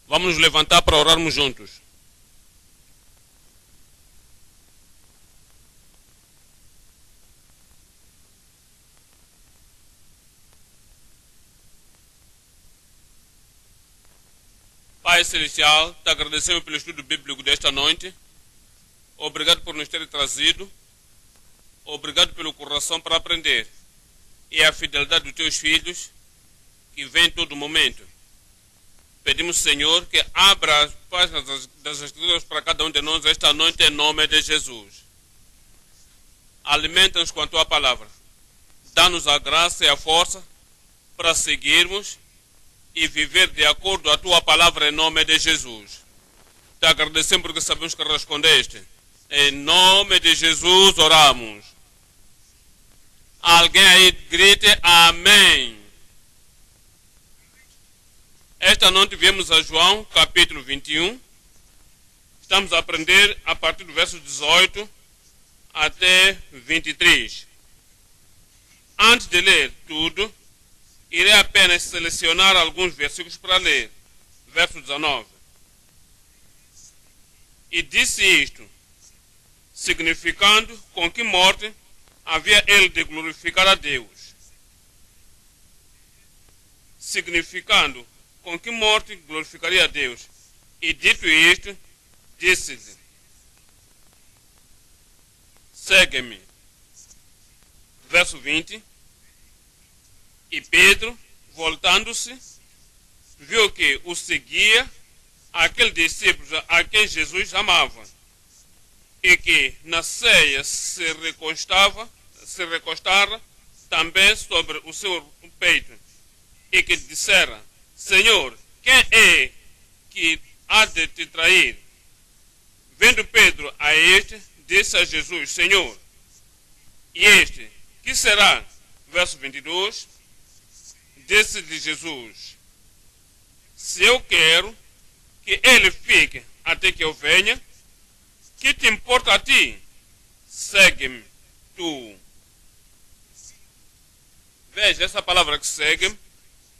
Vamos nos levantar para orarmos juntos. Pai Celestial, te agradecemos pelo estudo bíblico desta noite. Obrigado por nos ter trazido. Obrigado pelo coração para aprender. E a fidelidade dos teus filhos, que vem em todo momento. Pedimos, Senhor, que abra as páginas das Escrituras para cada um de nós esta noite, em nome de Jesus. Alimenta-nos com a tua palavra. Dá-nos a graça e a força para seguirmos e viver de acordo com a tua palavra, em nome de Jesus. Te agradecemos porque sabemos que respondeste. Em nome de Jesus oramos. Alguém aí grite amém. Esta noite viemos a João, capítulo 21. Estamos a aprender a partir do verso 18 até 23. Antes de ler tudo, irei apenas selecionar alguns versículos para ler. Verso 19. E disse isto, significando com que morte havia ele de glorificar a Deus. Significando com que morte glorificaria a Deus. E dito isto, disse-lhe, segue-me. Verso 20. E Pedro, voltando-se, viu que o seguia aquele discípulo a quem Jesus amava, e que na ceia se recostara também sobre o seu peito, e que dissera, Senhor, quem é que há de te trair? Vendo Pedro a este, disse a Jesus, Senhor, e este, que será? Verso 22, disse-lhe Jesus, se eu quero que ele fique até que eu venha, que te importa a ti? Segue-me tu. Veja essa palavra que segue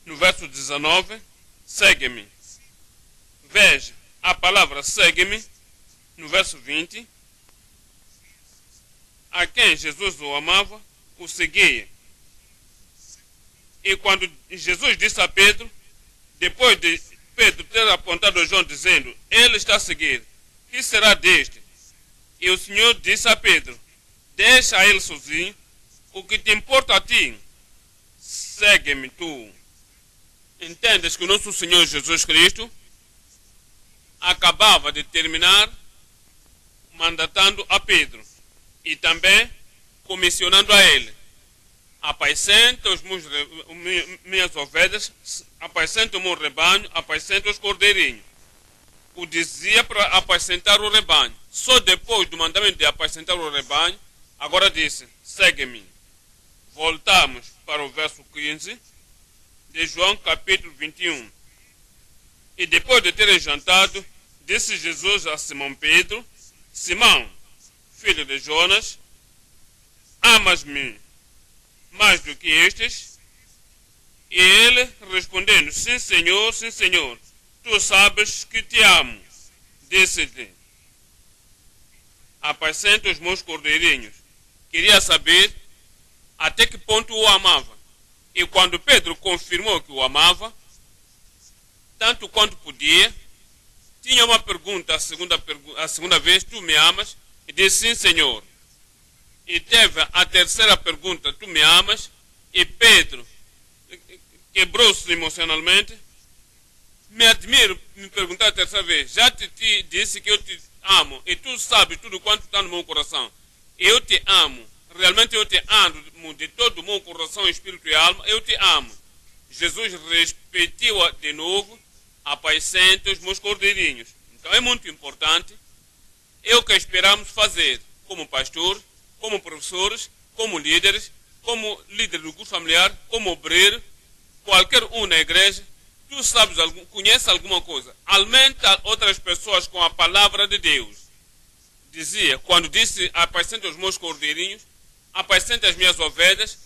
no verso 19, segue-me. Veja a palavra segue-me no verso 20, a quem Jesus o amava, o seguia. E quando Jesus disse a Pedro, depois de Pedro ter apontado a João dizendo, ele está a seguir, que será deste? E o Senhor disse a Pedro, deixa ele sozinho, o que te importa a ti? Segue-me tu. Entendes que o nosso Senhor Jesus Cristo acabava de terminar mandatando a Pedro e também comissionando a ele. Apacenta as minhas ovelhas, apacenta o meu rebanho, apacenta os cordeirinhos. O dizia para apacentar o rebanho. Só depois do mandamento de apacentar o rebanho, agora disse, segue-me. Voltamos para o verso 15 de João capítulo 21. E depois de terem jantado, disse Jesus a Simão Pedro, Simão, filho de Jonas, amas-me mais do que estes? E ele respondendo, sim Senhor, tu sabes que te amo. Disse-lhe, apacenta os meus cordeirinhos. Queria saber até que ponto o amava. E quando Pedro confirmou que o amava, tanto quanto podia, tinha uma pergunta, a segunda vez, tu me amas? E disse, sim Senhor. E teve a terceira pergunta, tu me amas? E Pedro quebrou-se emocionalmente. Me admiro me perguntar a terceira vez, já te disse que eu te amo, e tu sabes tudo quanto está no meu coração. Eu te amo, realmente eu te amo de todo o meu coração, espírito e alma, eu te amo. Jesus repetiu de novo, apacenta os meus cordeirinhos. Então é muito importante, é o que esperamos fazer como pastor, como professores, como líderes, como líder do curso familiar, como obreiro, qualquer um na igreja. Tu sabes, conhece alguma coisa, alimenta outras pessoas com a palavra de Deus. Dizia, quando disse, apacenta os meus cordeirinhos, apacenta as minhas ovelhas,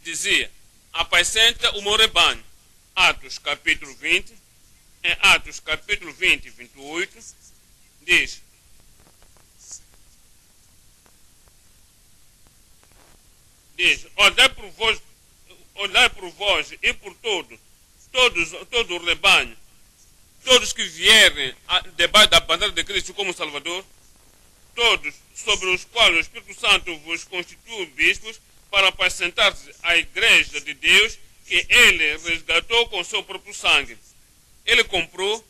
dizia, apacenta o meu rebanho. Atos capítulo 20, em Atos capítulo 20 e 28, diz: olhai por vós e por todo o rebanho, todos que vierem debaixo da bandeira de Cristo como Salvador, todos sobre os quais o Espírito Santo vos constitui bispos, para apacentar a igreja de Deus, que ele resgatou com seu próprio sangue. Ele comprou,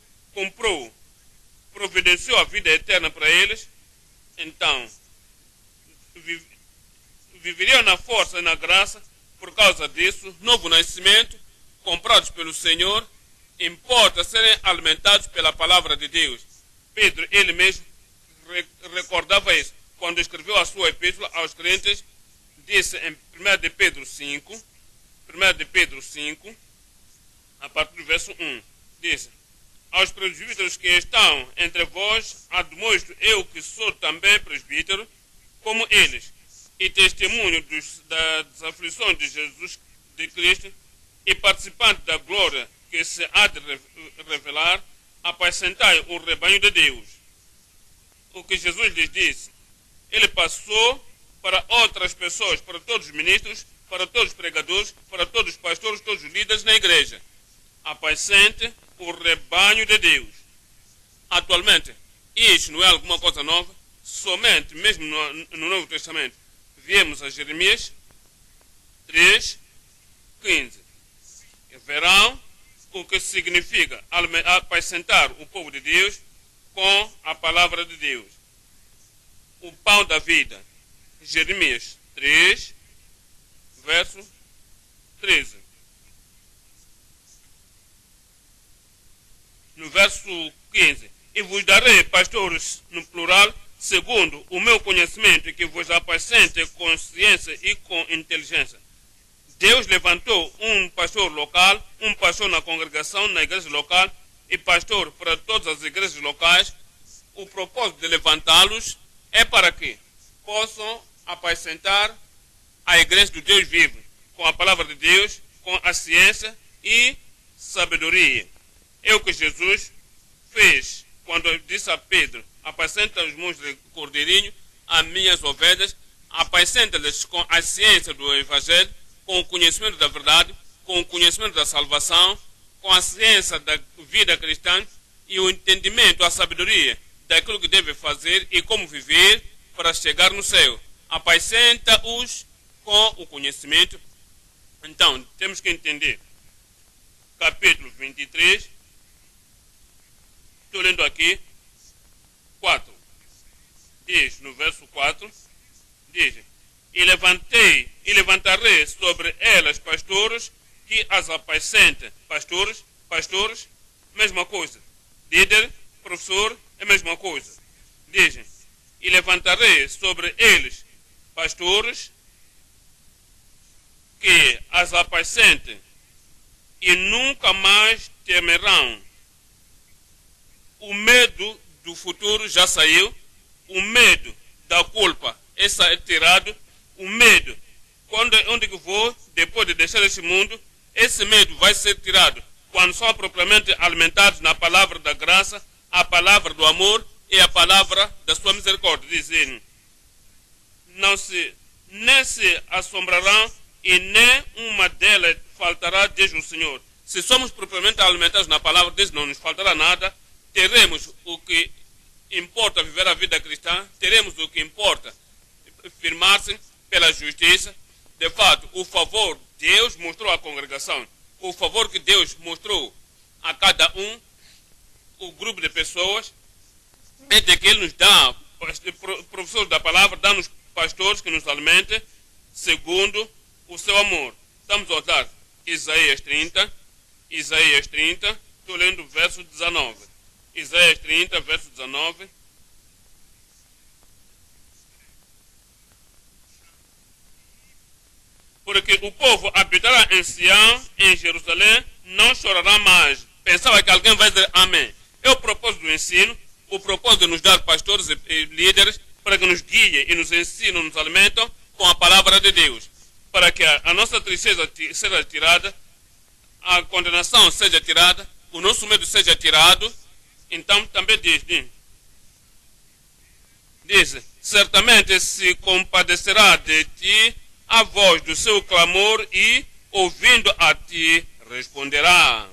providenciou a vida eterna para eles. Então, viveriam na força e na graça. Por causa disso, novo nascimento, comprados pelo Senhor, importa serem alimentados pela palavra de Deus. Pedro, ele mesmo, recordava isso quando escreveu a sua epístola aos crentes. Disse em 1 de Pedro 5, a partir do verso 1, diz: aos presbíteros que estão entre vós, admoesto eu que sou também presbítero, como eles, e testemunho das aflições de Jesus de Cristo, e participante da glória que se há de revelar, apacentai o rebanho de Deus. O que Jesus lhes disse, ele passou para outras pessoas, para todos os ministros, para todos os pregadores, para todos os pastores, todos os líderes na igreja. Apacente o rebanho de Deus. Atualmente, isso não é alguma coisa nova, somente, mesmo no Novo Testamento, viemos a Jeremias 3:15. Verão o que significa apacentar o povo de Deus com a palavra de Deus. O pão da vida. Jeremias 3, verso 13. No verso 15: e vos darei pastores no plural, segundo o meu conhecimento, que vos apacente com ciência e com inteligência. Deus levantou um pastor local, um pastor na congregação, na igreja local, e pastor para todas as igrejas locais. O propósito de levantá-los é para que possam apacentar a igreja do Deus vivo, com a palavra de Deus, com a ciência e sabedoria. É o que Jesus fez quando disse a Pedro: apacenta os meus cordeirinhos, as minhas ovelhas, apacenta-lhes com a ciência do Evangelho, com o conhecimento da verdade, com o conhecimento da salvação, com a ciência da vida cristã e o entendimento, a sabedoria daquilo que deve fazer e como viver para chegar no céu. Apacenta-os com o conhecimento. Então, temos que entender. Capítulo 23. Estou lendo aqui. 4. Diz, no verso 4, diz: e levantarei sobre elas pastores que as apacentem. Pastores, mesma coisa. Líder, professor, é a mesma coisa. Dizem: e levantarei sobre eles pastores que as apacentem, e nunca mais temerão. O medo do futuro já saiu, o medo da culpa é tirado, o medo, onde que vou, depois de deixar este mundo, esse medo vai ser tirado quando são propriamente alimentados na palavra da graça, a palavra do amor e a palavra da sua misericórdia, dizendo: nem se assombrarão e nem uma delas faltará, diz o Senhor. Se somos propriamente alimentados na palavra, diz: não nos faltará nada, teremos o que importa viver a vida cristã, teremos o que importa firmar-se pela justiça. De fato, o favor Deus mostrou à congregação, o favor que Deus mostrou a cada um, o grupo de pessoas, é de que Ele nos dá professores da palavra, dá-nos pastores que nos alimentem segundo o seu amor. Estamos a olhar Isaías 30, estou lendo o verso 19. Isaías 30, verso 19. Porque o povo habitará em Sião, em Jerusalém, não chorará mais. Pensava que alguém vai dizer amém. É o propósito do ensino, o propósito de nos dar pastores e líderes para que nos guiem e nos ensinam, nos alimentam com a palavra de Deus. Para que a nossa tristeza seja tirada, a condenação seja tirada, o nosso medo seja tirado. Então também diz, certamente se compadecerá de ti a voz do seu clamor e, ouvindo a ti, responderá.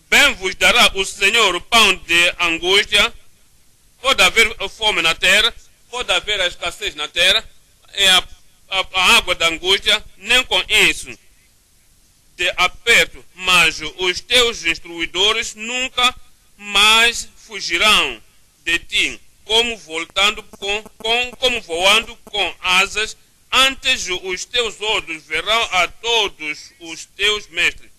Bem vos dará o Senhor o pão de angústia. Pode haver fome na terra, pode haver a escassez na terra, a água da angústia, nem com isso de aperto, mas os teus instruidores nunca mais fugirão de ti, como voando com asas. Antes os teus olhos verão a todos os teus mestres,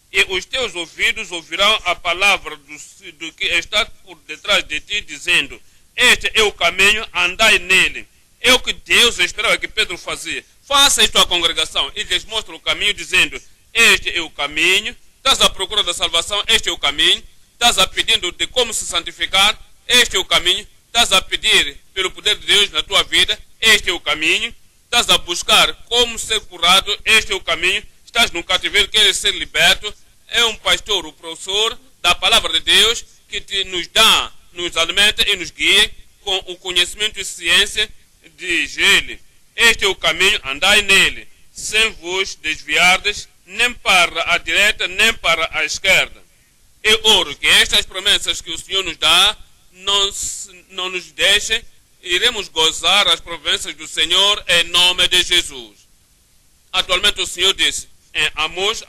e os teus ouvidos ouvirão a palavra do que está por detrás de ti, dizendo: este é o caminho, andai nele. É o que Deus esperava que Pedro fazia. Faça isto à congregação. E lhes mostra o caminho, dizendo: este é o caminho. Estás à procura da salvação, este é o caminho. Estás a pedindo de como se santificar, este é o caminho. Estás a pedir pelo poder de Deus na tua vida, este é o caminho. Estás a buscar como ser curado, este é o caminho. Estás no cativeiro, queres ser liberto. É um pastor, o professor da palavra de Deus, que nos dá, nos alimenta e nos guia com o conhecimento e ciência. Diz ele: este é o caminho, andai nele, sem vos desviardes, nem para a direita, nem para a esquerda. Eu oro que estas promessas que o Senhor nos dá não nos deixem. Iremos gozar as promessas do Senhor em nome de Jesus. Atualmente o Senhor disse em Amós,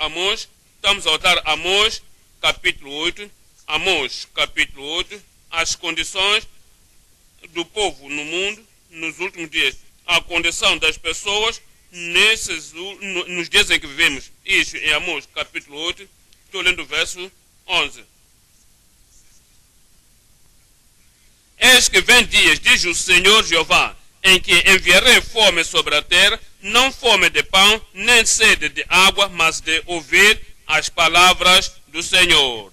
estamos a voltar a Amós, capítulo 8, Amós, capítulo 8, as condições do povo no mundo nos últimos dias, a condição das pessoas nos dias em que vivemos. Isso em Amós, capítulo 8, estou lendo o verso 11. Eis que vem dias, diz o Senhor Jeová, em que enviarei fome sobre a terra, não fome de pão, nem sede de água, mas de ouvir as palavras do Senhor.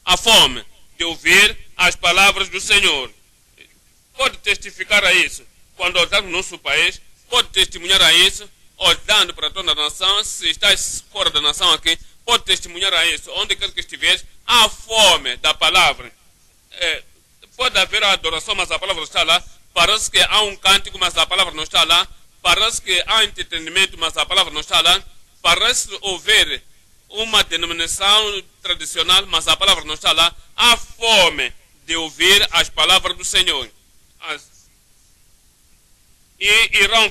A fome de ouvir as palavras do Senhor. Pode testificar a isso quando olhar no nosso país, pode testemunhar a isso olhando para toda a nação. Se estás fora da nação aqui, pode testemunhar a isso onde quer que estiveres. A fome da palavra. Pode haver a adoração, mas a palavra não está lá. Parece que há um cântico, mas a palavra não está lá. Parece que há entretenimento, mas a palavra não está lá. Parece ouvir uma denominação tradicional, mas a palavra não está lá. Há fome de ouvir as palavras do Senhor. E irão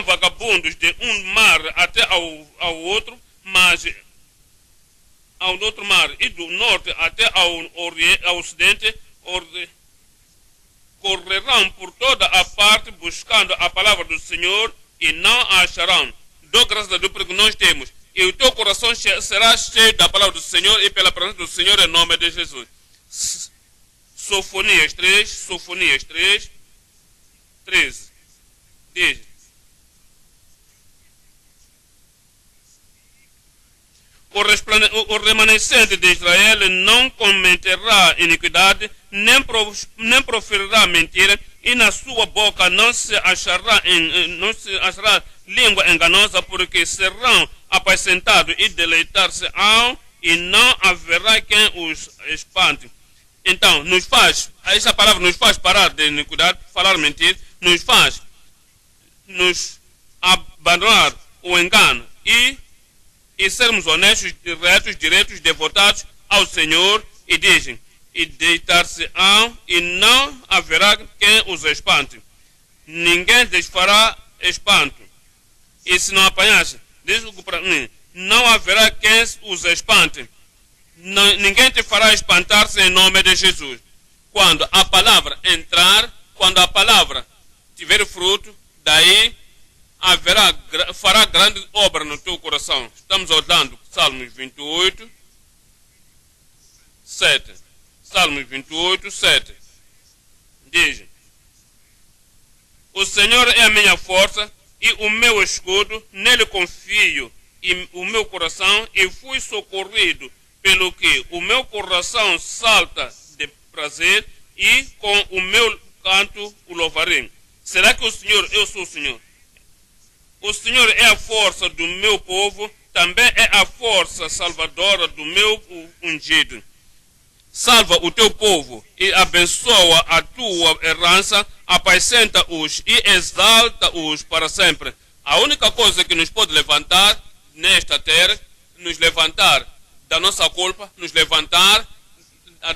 vagabundos de um mar até ao outro, mas ao outro mar, e do norte até ao ocidente, correrão por toda a parte buscando a palavra do Senhor e não a acharão. Dou graças a Deus porque nós temos. E o teu coração será cheio da palavra do Senhor e pela presença do Senhor em nome de Jesus. Sofonias 3, 13. Diz: o remanescente de Israel não cometerá iniquidade, nem proferirá mentira, e na sua boca não se achará língua enganosa, porque serão apacentados e deleitar-se-ão, e não haverá quem os espante. Então, essa palavra nos faz parar de iniquidade, falar mentira, nos abandonar o engano e sermos honestos, retos, direitos, devotados ao Senhor, e dizem, e deitar-se-ão, e não haverá quem os espante. Ninguém lhes fará espanto. E se não apanhasse, diz para mim, não haverá quem os espante. Ninguém te fará espantar-se em nome de Jesus. Quando a palavra entrar, quando a palavra tiver fruto, daí fará grande obra no teu coração. Estamos olhando Salmos 28, 7. Salmos 28, 7. Diz: o Senhor é a minha força e o meu escudo, nele confio e o meu coração, e fui socorrido, pelo que o meu coração salta de prazer, e com o meu canto o louvarei. Será que o Senhor, eu sou o Senhor? O Senhor é a força do meu povo, também é a força salvadora do meu ungido. Salva o teu povo e abençoa a tua herança, apacenta-os e exalta-os para sempre. A única coisa que nos pode levantar nesta terra, nos levantar da nossa culpa, nos levantar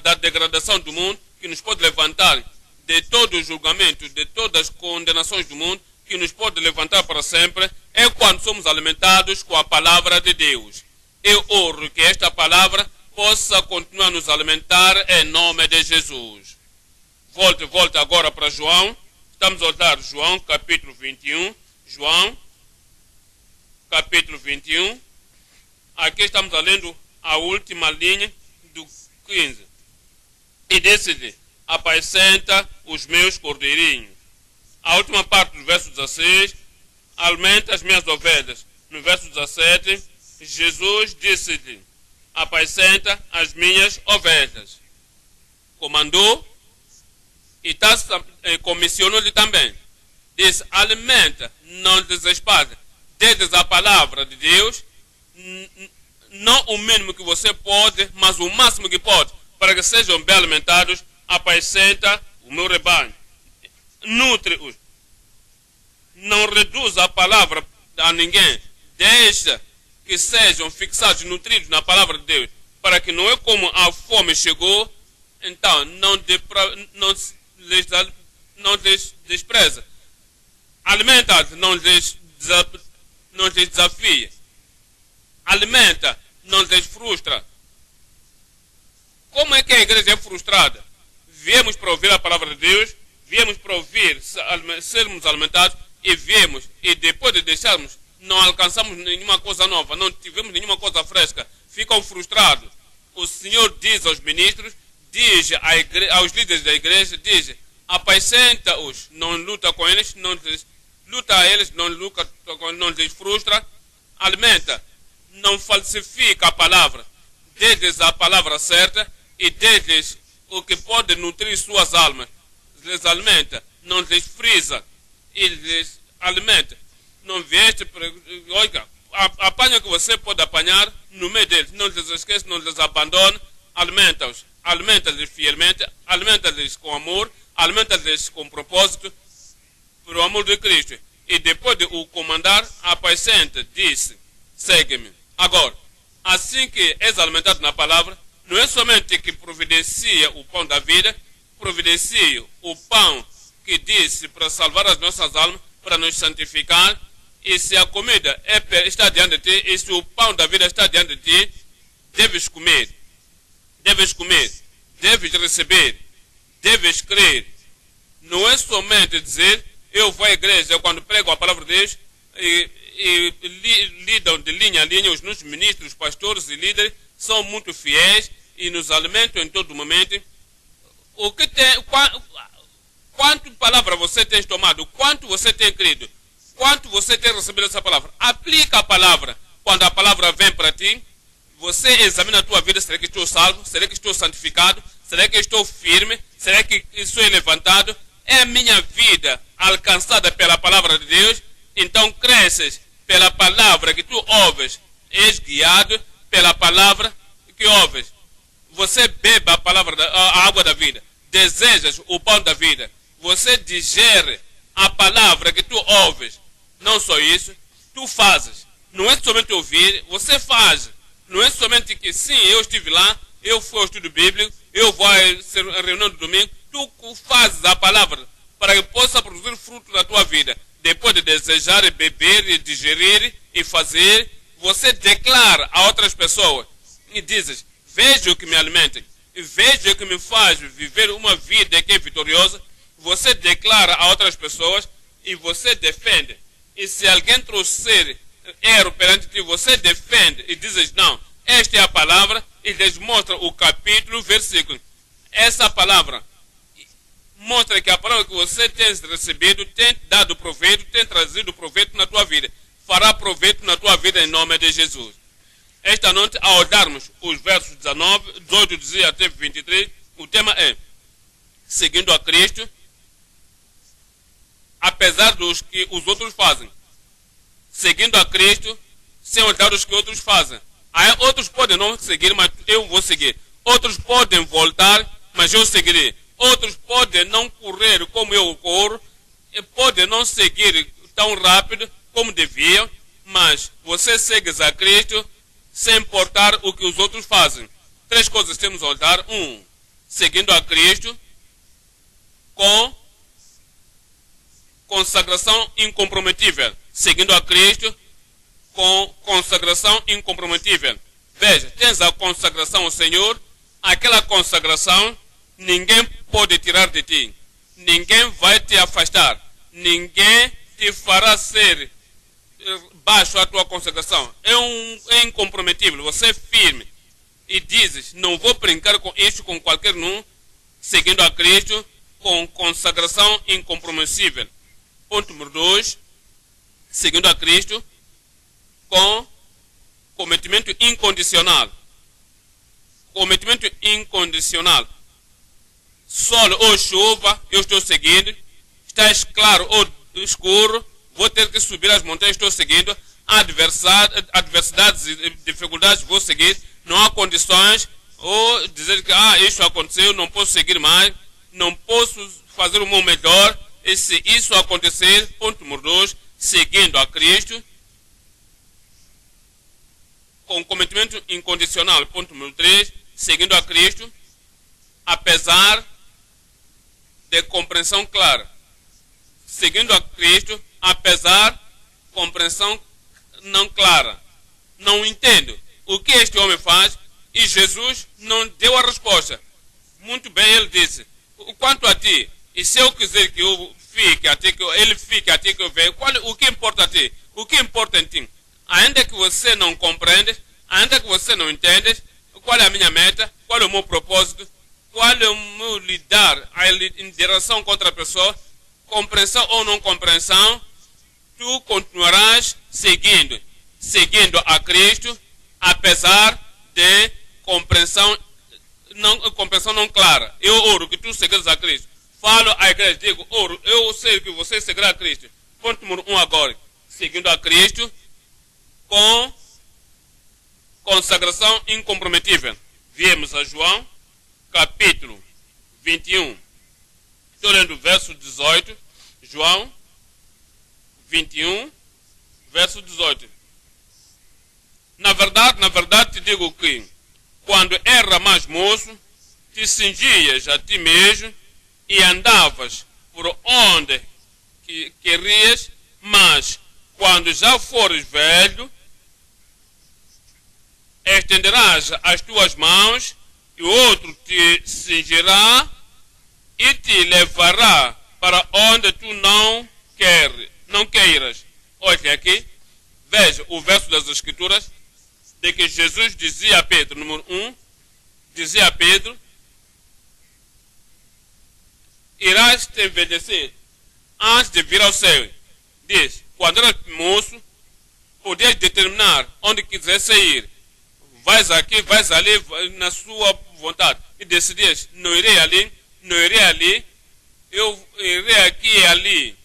da degradação do mundo, que nos pode levantar de todo o julgamento, de todas as condenações do mundo, que nos pode levantar para sempre, é quando somos alimentados com a palavra de Deus. Eu oro que esta palavra possa continuar a nos alimentar em nome de Jesus. Volte agora para João. Estamos a olhar João, capítulo 21. João, capítulo 21. Aqui estamos lendo a última linha do 15. E disse-lhe: apacenta os meus cordeirinhos. A última parte do verso 16, alimenta as minhas ovelhas. No verso 17, Jesus disse-lhe: apacenta as minhas ovelhas. Comandou e comissionou-lhe também. Disse: alimenta, não desespere. Dê-lhes a palavra de Deus, não o mínimo que você pode, mas o máximo que pode, para que sejam bem alimentados. Apacenta o meu rebanho. Nutre-os. Não reduza a palavra a ninguém. Deixa que sejam fixados, nutridos na palavra de Deus, para que não é como a fome chegou, então não lhes despreza. Alimenta-os, não lhes desafia. Alimenta, não lhes frustra. Como é que a igreja é frustrada? Viemos para ouvir a palavra de Deus, viemos para ouvir, sermos alimentados, e viemos, e depois de deixarmos, não alcançamos nenhuma coisa nova, não tivemos nenhuma coisa fresca, ficam frustrados. O Senhor diz aos ministros, diz aos líderes da igreja, diz: apacenta-os, não luta com eles, luta a eles, não lhes frustra, alimenta, não falsifica a palavra, dê-lhes a palavra certa e dê-lhes o que pode nutrir suas almas. Lhes alimenta, não lhes frisa, e lhes alimenta. Não vieste, olha, apanha o que você pode apanhar no meio deles, não lhes esqueça, não lhes abandone, alimenta-os, alimenta-lhes fielmente, alimenta-lhes com amor, alimenta-lhes com propósito, pelo amor de Cristo. E depois de o comandar, apacenta, disse: segue-me. Agora, assim que és alimentado na palavra, não é somente que providencia o pão da vida, providencia o pão que disse para salvar as nossas almas, para nos santificar. E se a comida está diante de ti, e se o pão da vida está diante de ti, deves comer, deves receber, deves crer. Não é somente dizer: eu vou à igreja, eu quando prego a palavra de Deus, e lidam de linha a linha, os nossos ministros, pastores e líderes são muito fiéis e nos alimentam em todo momento. Quanto palavra você tem tomado? Quanto você tem crido? Quanto você tem recebido essa palavra? Aplica a palavra. Quando a palavra vem para ti, você examina a tua vida. Será que estou salvo? Será que estou santificado? Será que estou firme? Será que sou levantado? É a minha vida alcançada pela palavra de Deus? Então cresces pela palavra que tu ouves. És guiado pela palavra que ouves. Você bebe a água da vida. Desejas o pão da vida. Você digere a palavra que tu ouves. Não só isso, tu fazes. Não é somente ouvir, você faz. Não é somente que sim, eu estive lá, eu fui ao estudo bíblico, eu vou à reunião do domingo. Tu fazes a palavra para que possa produzir fruto na tua vida. Depois de desejar, e beber, e digerir e fazer, você declara a outras pessoas e dizes: veja o que me alimenta, veja o que me faz viver uma vida que é vitoriosa. Você declara a outras pessoas e você defende. E se alguém trouxer erro perante ti, você defende e dizes: não, esta é a palavra, e lhes mostra o capítulo, o versículo. Essa palavra mostra que a palavra que você tem recebido tem dado proveito, tem trazido proveito na tua vida. Fará proveito na tua vida em nome de Jesus. Esta noite, ao olharmos os versos 19, 18, 18 até 23, o tema é: seguindo a Cristo, apesar dos que os outros fazem. seguindo a Cristo, sem olhar os que outros fazem. Aí outros podem não seguir, mas eu vou seguir. Outros podem voltar, mas eu seguirei. Outros podem não correr como eu corro, e podem não seguir tão rápido como deviam, mas você segue a Cristo sem importar o que os outros fazem. 3 coisas temos a olhar. 1. Seguindo a Cristo com consagração incomprometível. Seguindo a Cristo com consagração incomprometível. Veja, tens a consagração ao Senhor, aquela consagração ninguém pode tirar de ti. Ninguém vai te afastar. Ninguém te fará ser baixo a tua consagração. É incomprometível. Você é firme. E dizes, não vou brincar com isso com qualquer um, seguindo a Cristo com consagração incompromissível. Ponto número 2. Seguindo a Cristo com cometimento incondicional. Cometimento incondicional. Sol ou chuva, eu estou seguindo. Está claro ou escuro, vou ter que subir as montanhas, estou seguindo. Adversidades e dificuldades, vou seguir. Não há condições, ou dizer que isso aconteceu, não posso seguir mais, não posso fazer o meu melhor. E se isso acontecer, ponto número 2, seguindo a Cristo com cometimento incondicional. Ponto número 3, seguindo a Cristo, apesar de compreensão clara. Seguindo a Cristo, apesar de compreensão não clara. Não entendo o que este homem faz, e Jesus não deu a resposta. Muito bem, ele disse, quanto a ti, e se eu quiser que eu fique até que ele fique até que eu venha, o que importa a ti? O que importa em ti? Ainda que você não compreende, ainda que você não entende, qual é a minha meta, qual é o meu propósito, qual é o meu lidar em direção contra a pessoa, compreensão ou não compreensão, tu continuarás seguindo a Cristo, apesar de compreensão não clara. Eu oro que tu segues a Cristo. Falo à igreja, digo, oro, eu sei que você seguirá a Cristo. Ponto número 1 agora. Seguindo a Cristo com consagração incomprometível. Viemos a João, capítulo 21. Estou lendo o verso 18. João 21, verso 18. Na verdade te digo que, quando era mais moço, te cingias a ti mesmo e andavas por onde querias, mas quando já fores velho, estenderás as tuas mãos e outro te cingirá e te levará para onde tu não queiras. Olha aqui, veja o verso das Escrituras, de que Jesus dizia a Pedro, número 1, dizia a Pedro, irás te envelhecer antes de vir ao céu. Diz, quando eras moço, podias determinar onde quisesse ir. Vais aqui, vais ali, na sua vontade. E decidias, não irei ali, eu irei aqui e ali.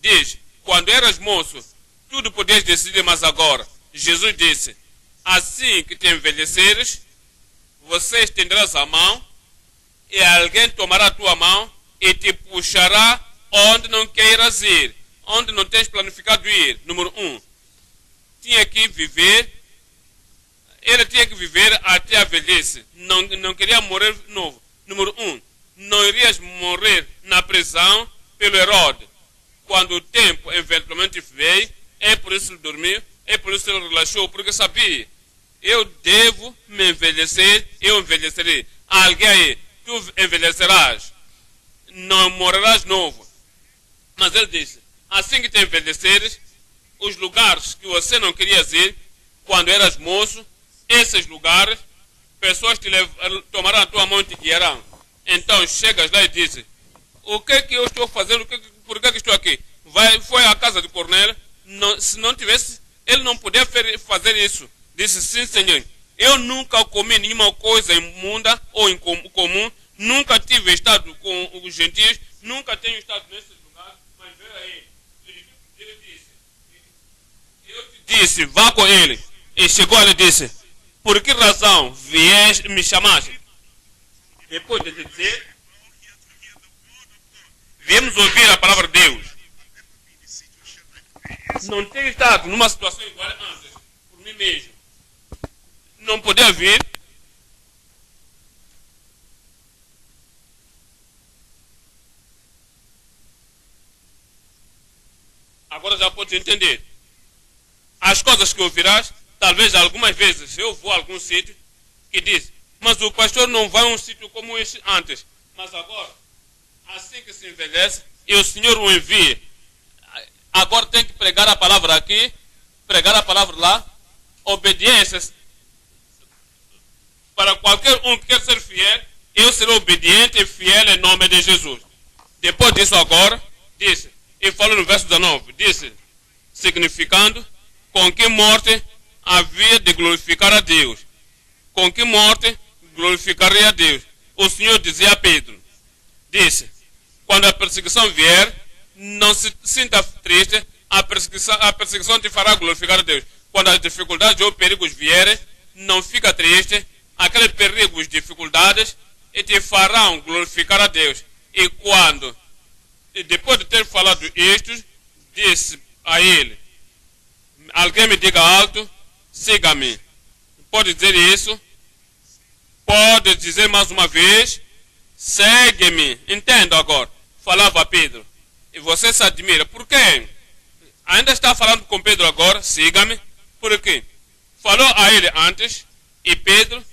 Diz, quando eras moço, tudo podias decidir, mas agora, Jesus disse, assim que te envelheceres, você estenderás a mão, e alguém tomará a tua mão e te puxará onde não queiras ir, onde não tens planificado ir. Número 1, ele tinha que viver até a velhice, não queria morrer novo. Número 1, não irias morrer na prisão pelo Herodes. Quando o tempo eventualmente veio, é por isso ele dormiu, é por isso ele relaxou, porque sabia, eu devo me envelhecer, eu envelhecerei. Alguém aí, tu envelhecerás, não morrerás novo. Mas ele disse, assim que te envelheceres, os lugares que você não querias ir, quando eras moço, esses lugares, pessoas tomarão a tua mão e te guiarão. Então chegas lá e dizes, o que é que eu estou fazendo, por que estou aqui? Foi à casa de Cornélio, se não tivesse, ele não podia fazer isso. Disse, sim, Senhor, eu nunca comi nenhuma coisa imunda ou incomum, nunca tive estado com os gentios, nunca tenho estado nesses lugares, mas veio aí. Ele disse, disse, vá com ele. E chegou ali e disse, por que razão vieste me chamaste? Depois de dizer, viemos ouvir a palavra de Deus. Não tenho estado numa situação igual antes, por mim mesmo. Não podia vir. Agora já podes entender. As coisas que ouvirás, talvez algumas vezes eu vou a algum sítio que diz, mas o pastor não vai a um sítio como este antes. Mas agora, assim que se envelhece, e o Senhor o envia, agora tem que pregar a palavra aqui, pregar a palavra lá, obediência. Para qualquer um que quer ser fiel, eu serei obediente e fiel em nome de Jesus. Depois disso agora, disse, e falou no verso 19, disse, significando, com que morte havia de glorificar a Deus. Com que morte glorificaria a Deus? O Senhor dizia a Pedro, disse, quando a perseguição vier, não se sinta triste, a perseguição te fará glorificar a Deus. Quando as dificuldades ou perigos vierem, não fica triste, aqueles perigos, dificuldades, e te farão glorificar a Deus. E quando, depois de ter falado isto, disse a ele, alguém me diga alto, siga-me. Pode dizer isso? Pode dizer mais uma vez, segue-me. Entenda agora. Falava Pedro. E você se admira. Por quê? Ainda está falando com Pedro agora, siga-me. Por quê? Falou a ele antes, e Pedro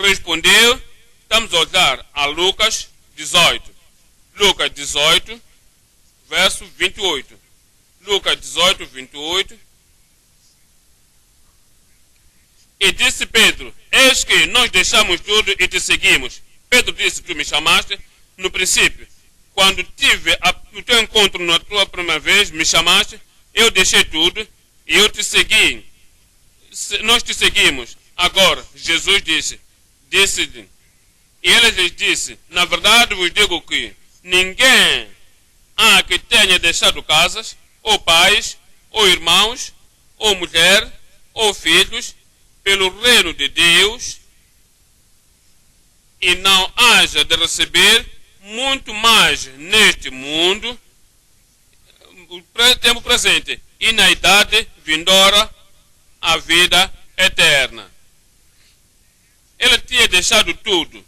respondeu. Estamos a olhar a Lucas 18. Lucas 18, verso 28. Lucas 18, 28. E disse Pedro, eis que nós deixamos tudo e te seguimos. Pedro disse, tu me chamaste no princípio. Quando tive o teu encontro na tua primeira vez, me chamaste, eu deixei tudo e eu te segui. Nós te seguimos. Agora, Jesus disse-lhe, e ele lhes disse, na verdade vos digo que ninguém há que tenha deixado casas, ou pais, ou irmãos, ou mulher, ou filhos, pelo reino de Deus, e não haja de receber muito mais neste mundo, o tempo presente, e na idade vindoura, a vida eterna. Ele tinha deixado tudo.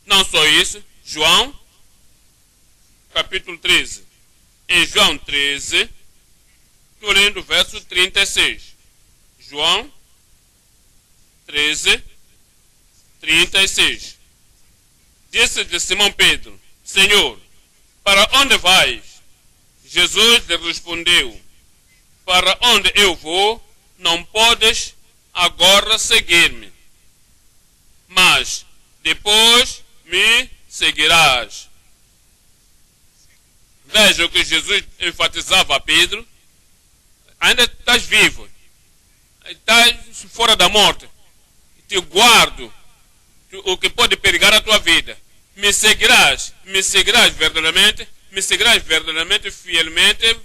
Não só isso, João, capítulo 13. Em João 13, estou lendo o verso 36. João 13, 36. Disse-lhe Simão Pedro, Senhor, para onde vais? Jesus lhe respondeu, para onde eu vou, não podes agora seguir-me, mas depois me seguirás. Veja o que Jesus enfatizava a Pedro. Ainda estás vivo, estás fora da morte, te guardo o que pode perigar a tua vida. Me seguirás verdadeiramente, fielmente,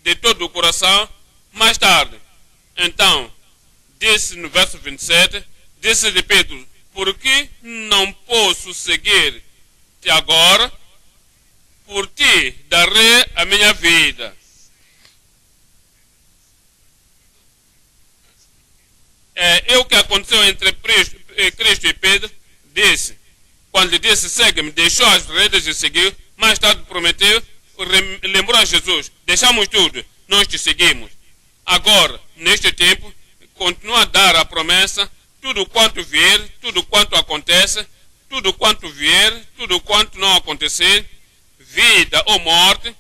de todo o coração, mais tarde. Então, disse no verso 27, disse-lhe Pedro, por que não posso seguir-te agora? Por ti darei a minha vida. É o que aconteceu entre Cristo e Pedro. Disse, quando lhe disse, segue-me, deixou as redes e seguiu. Mais tarde prometeu, lembrou a Jesus, deixamos tudo, nós te seguimos. Agora, neste tempo, continua a dar a promessa, tudo quanto vier, tudo quanto acontece, tudo quanto vier, tudo quanto não acontecer, vida ou morte,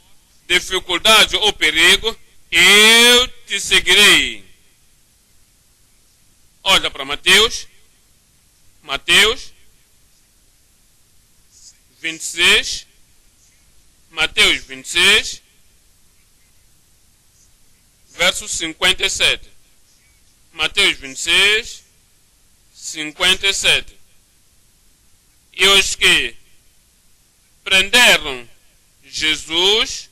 dificuldade ou perigo, eu te seguirei. Olha para Mateus 26, Mateus 26, verso 57. Mateus 26, 57. E os que prenderam Jesus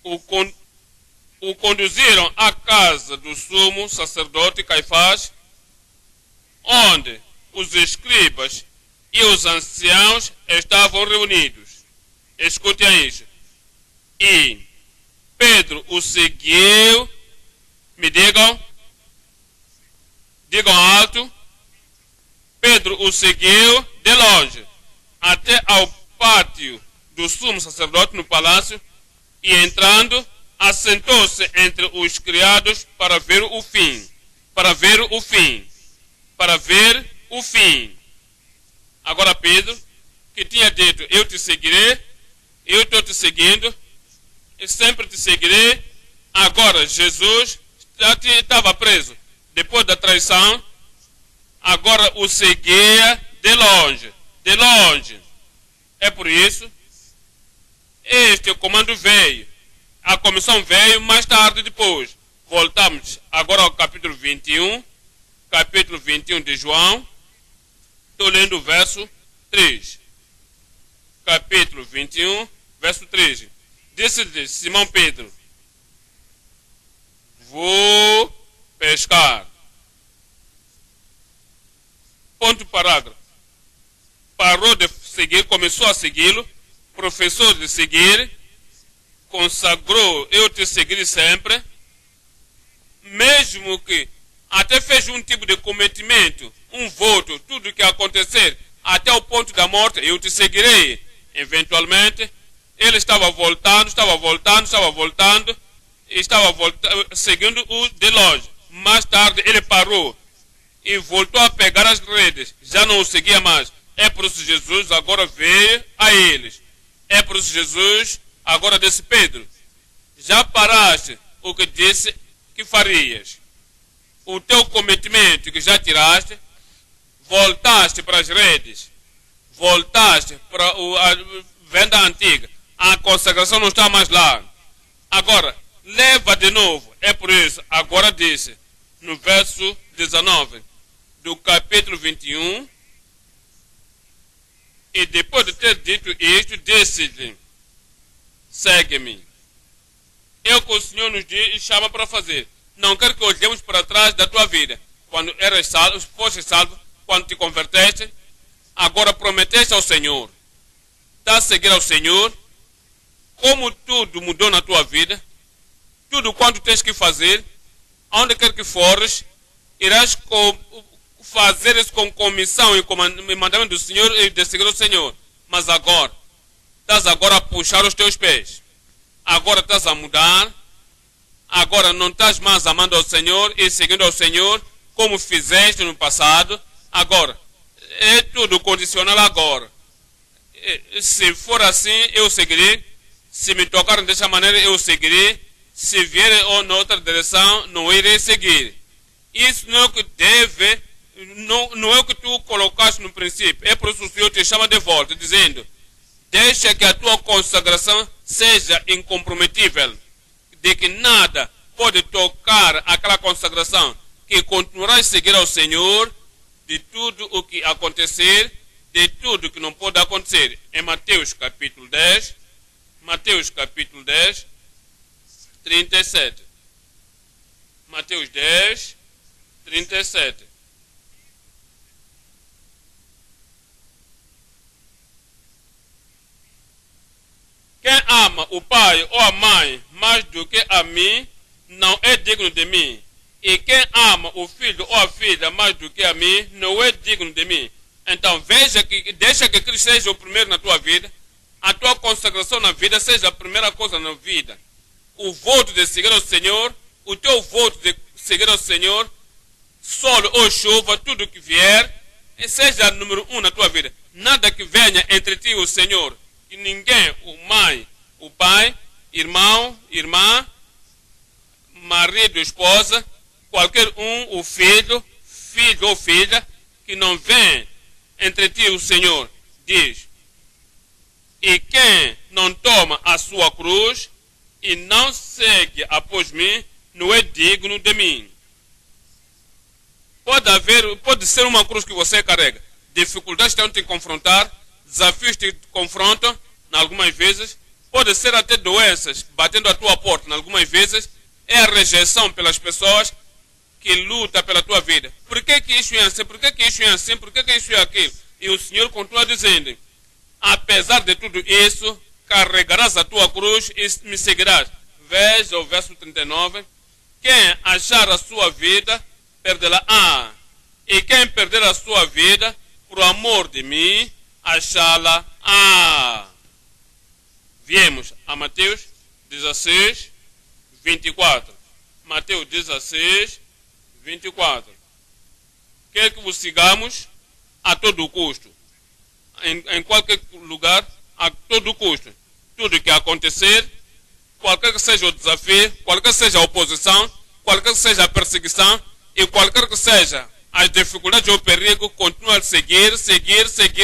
o conduziram à casa do sumo sacerdote Caifás, onde os escribas e os anciãos estavam reunidos. Escutem isso. E Pedro o seguiu, me digam alto, Pedro o seguiu de longe, até ao pátio do sumo sacerdote no palácio, e entrando, assentou-se entre os criados para ver o fim. Agora Pedro, que tinha dito, eu te seguirei, eu estou te seguindo, eu sempre te seguirei. Agora Jesus estava preso depois da traição, agora o seguia de longe. É por isso, este comando veio, a comissão veio mais tarde depois. Voltamos agora ao capítulo 21 de João. Estou lendo o verso 3. Capítulo 21, verso 3. Disse-lhe Simão Pedro: vou pescar. Ponto parágrafo. Parou de seguir, começou a segui-lo, professou de seguir, consagrou, eu te seguirei sempre, mesmo que até fez um tipo de cometimento, um voto, tudo que acontecer, até o ponto da morte, eu te seguirei. Eventualmente, ele estava voltando, seguindo-o de longe. Mais tarde, ele parou e voltou a pegar as redes, já não o seguia mais. É por isso que Jesus agora veio a eles. É por isso que Jesus agora disse: Pedro, já paraste o que disse que farias. O teu cometimento que já tiraste, voltaste para as redes, voltaste para a venda antiga, a consagração não está mais lá. Agora, leva de novo. É por isso, agora disse, no verso 19 do capítulo 21, e depois de ter dito isto, disse-lhe: segue-me. É o que o Senhor nos diz e chama para fazer. Não quero que olhemos para trás da tua vida. Quando eras salvo, foste salvo, quando te converteste, agora prometeste ao Senhor. Está a seguir ao Senhor. Como tudo mudou na tua vida, tudo quanto tens que fazer, onde quer que fores, irás fazer isso com comissão e mandamento do Senhor e de seguir o Senhor. Mas agora, estás agora a puxar os teus pés. Agora estás a mudar. Agora não estás mais amando ao Senhor e seguindo ao Senhor como fizeste no passado. Agora, é tudo condicional agora. Se for assim, eu seguirei. Se me tocarem dessa maneira, eu seguirei. Se vier ou noutra direção, não irei seguir. Isso não é o que deve, não é o que tu colocaste no princípio. É por isso que o Senhor te chama de volta, dizendo: deixa que a tua consagração seja incomprometível, de que nada pode tocar aquela consagração, que continuarás a seguir ao Senhor de tudo o que acontecer, de tudo que não pode acontecer. Em Mateus capítulo 10, 37. Mateus 10, 37. Quem ama o pai ou a mãe mais do que a mim, não é digno de mim. E quem ama o filho ou a filha mais do que a mim, não é digno de mim. Então deixa que Cristo seja o primeiro na tua vida. A tua consagração na vida seja a primeira coisa na vida. O voto de seguir ao Senhor, o teu voto de seguir ao Senhor, sol ou chuva, tudo que vier, seja número 1 na tua vida. Nada que venha entre ti e o Senhor. E ninguém, mãe, o pai, irmão, irmã, marido, esposa, qualquer um, o filho ou filha, que não vem entre ti e o Senhor, diz: e quem não toma a sua cruz e não segue após mim, não é digno de mim. Pode ser uma cruz que você carrega, dificuldades que te confrontar, desafios que te confrontam, algumas vezes, pode ser até doenças batendo a tua porta, algumas vezes, é a rejeição pelas pessoas que lutam pela tua vida. Por que isso é assim? Por que isso é assim? Por que isso é aquilo? E o Senhor continua dizendo, apesar de tudo isso, carregarás a tua cruz e me seguirás. Veja o verso 39. Quem achar a sua vida, perdê-la-á. E quem perder a sua vida, por amor de mim, achá-la-á. Viemos a Mateus 16, 24. Mateus 16, 24. Quer que vos sigamos a todo custo. Em qualquer lugar, a todo custo. Tudo que acontecer, qualquer que seja o desafio, qualquer que seja a oposição, qualquer que seja a perseguição e qualquer que seja as dificuldades ou o perigo, continua a seguir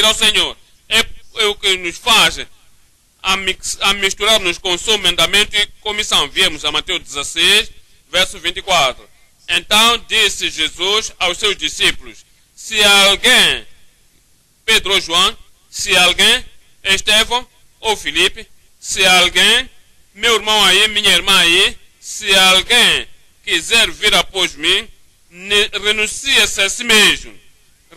ao Senhor. É o que nos faz a misturar-nos com o seu mandamento e comissão. Viemos a Mateus 16, verso 24. Então disse Jesus aos seus discípulos, se alguém, Pedro ou João, se alguém, Estevão ou Filipe, se alguém, meu irmão aí, minha irmã aí, se alguém quiser vir após mim, renuncie-se a si mesmo.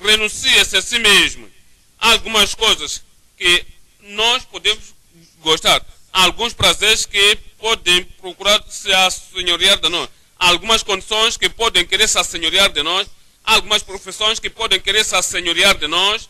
Renuncie-se a si mesmo. Há algumas coisas que nós podemos gostar. Há alguns prazeres que podem procurar se assenhorear de nós. Há algumas condições que podem querer se assenhorear de nós. Há algumas profissões que podem querer se assenhorear de nós.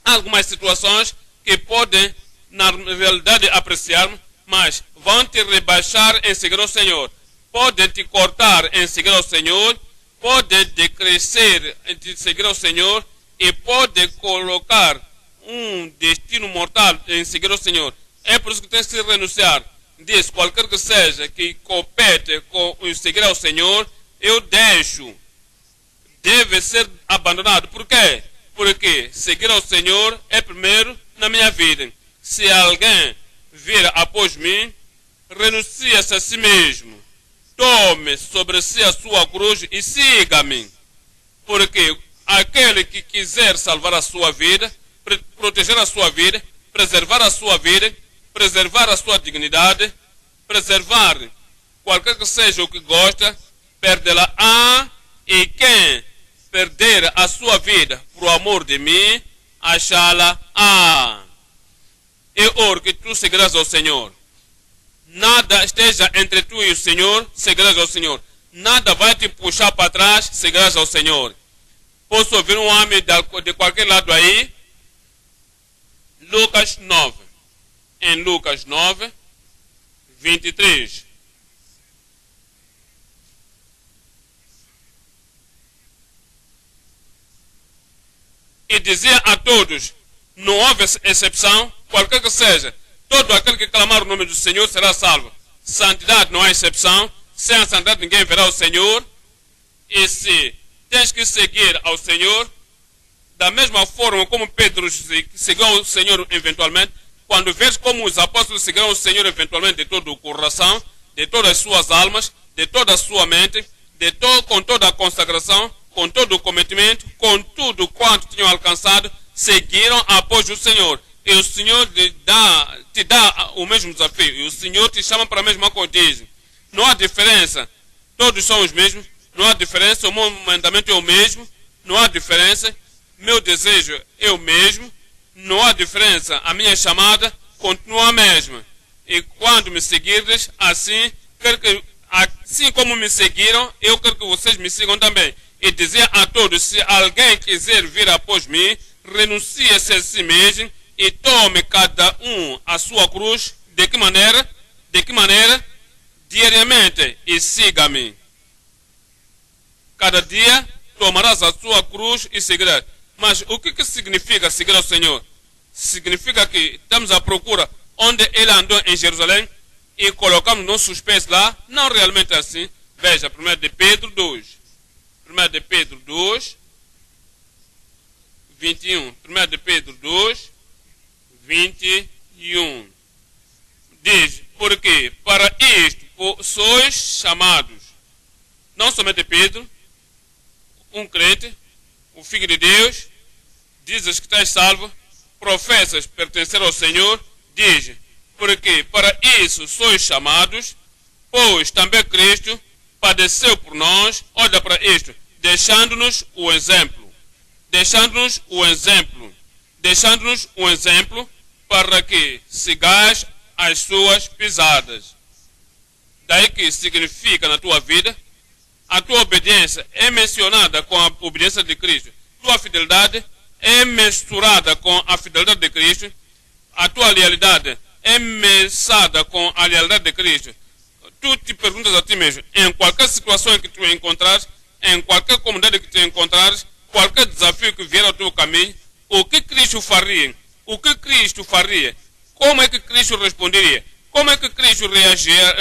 Há algumas situações que podem, na realidade, apreciarmos, mas vão te rebaixar em seguir ao Senhor. Podem te cortar em seguir ao Senhor, podem decrescer em seguir ao Senhor e podem colocar um destino mortal em seguir ao Senhor. É por isso que tem que se renunciar. Diz, qualquer que seja que compete com o seguir ao Senhor, eu deixo. Deve ser abandonado. Por quê? Porque seguir ao Senhor é primeiro na minha vida. Se alguém vir após mim, renuncie-se a si mesmo. Tome sobre si a sua cruz e siga-me. Porque aquele que quiser salvar a sua vida, proteger a sua vida, preservar a sua vida, preservar a sua dignidade, preservar qualquer que seja o que gosta, perdê-la-á, e quem perder a sua vida por amor de mim, achá-la-á. É hora que tu seguirás ao Senhor. Nada esteja entre tu e o Senhor, seguirás ao Senhor. Nada vai te puxar para trás, seguirás ao Senhor. Posso ouvir um homem de qualquer lado aí? Lucas 9. Em Lucas 9, 23. E dizia a todos, não houve exceção, qualquer que seja, todo aquele que clamar o nome do Senhor será salvo. Santidade não há exceção, sem a santidade ninguém verá o Senhor. E se tens que seguir ao Senhor, da mesma forma como Pedro seguiu ao Senhor eventualmente, quando vês como os apóstolos seguiram o Senhor eventualmente de todo o coração, de todas as suas almas, de toda a sua mente, com toda a consagração, com todo o cometimento, com tudo quanto tinham alcançado, seguiram após o Senhor. E o Senhor te dá o mesmo desafio. E o Senhor te chama para a mesma coisa. Não há diferença. Todos são os mesmos. Não há diferença. O meu mandamento é o mesmo. Não há diferença. Meu desejo é o mesmo. Não há diferença. A minha chamada continua a mesma. E quando me seguires, assim como me seguiram, eu quero que vocês me sigam também. E dizia a todos, se alguém quiser vir após mim, renuncie-se a si mesmo e tome cada um a sua cruz. De que maneira? De que maneira? Diariamente, e siga-me. Cada dia tomarás a sua cruz e seguirás. Mas o que significa seguir ao Senhor? Significa que estamos à procura onde ele andou em Jerusalém e colocamos nossos pés lá? Não realmente assim. Veja, 1 de Pedro 2. 1 de Pedro 2, 21. 1 de Pedro 2, 21. Diz, porque para isto sois chamados. Não somente Pedro, um crente, o Filho de Deus, dizes que estás salvo, professas pertencer ao Senhor, diz, porque para isso sois chamados, Pois também Cristo padeceu por nós, olha para isto, deixando-nos o exemplo. Deixando-nos o exemplo. Deixando-nos um exemplo para que sigais as suas pisadas. Daí que significa na tua vida, a tua obediência é mencionada com a obediência de Cristo. Tua fidelidade é mensurada com a fidelidade de Cristo. A tua lealidade é mensada com a lealidade de Cristo. Tu te perguntas a ti mesmo, em qualquer situação em que tu encontrares, em qualquer comunidade que tu encontrares, qualquer desafio que vier ao teu caminho, o que Cristo faria? O que Cristo faria? Como é que Cristo responderia? Como é que Cristo reagiria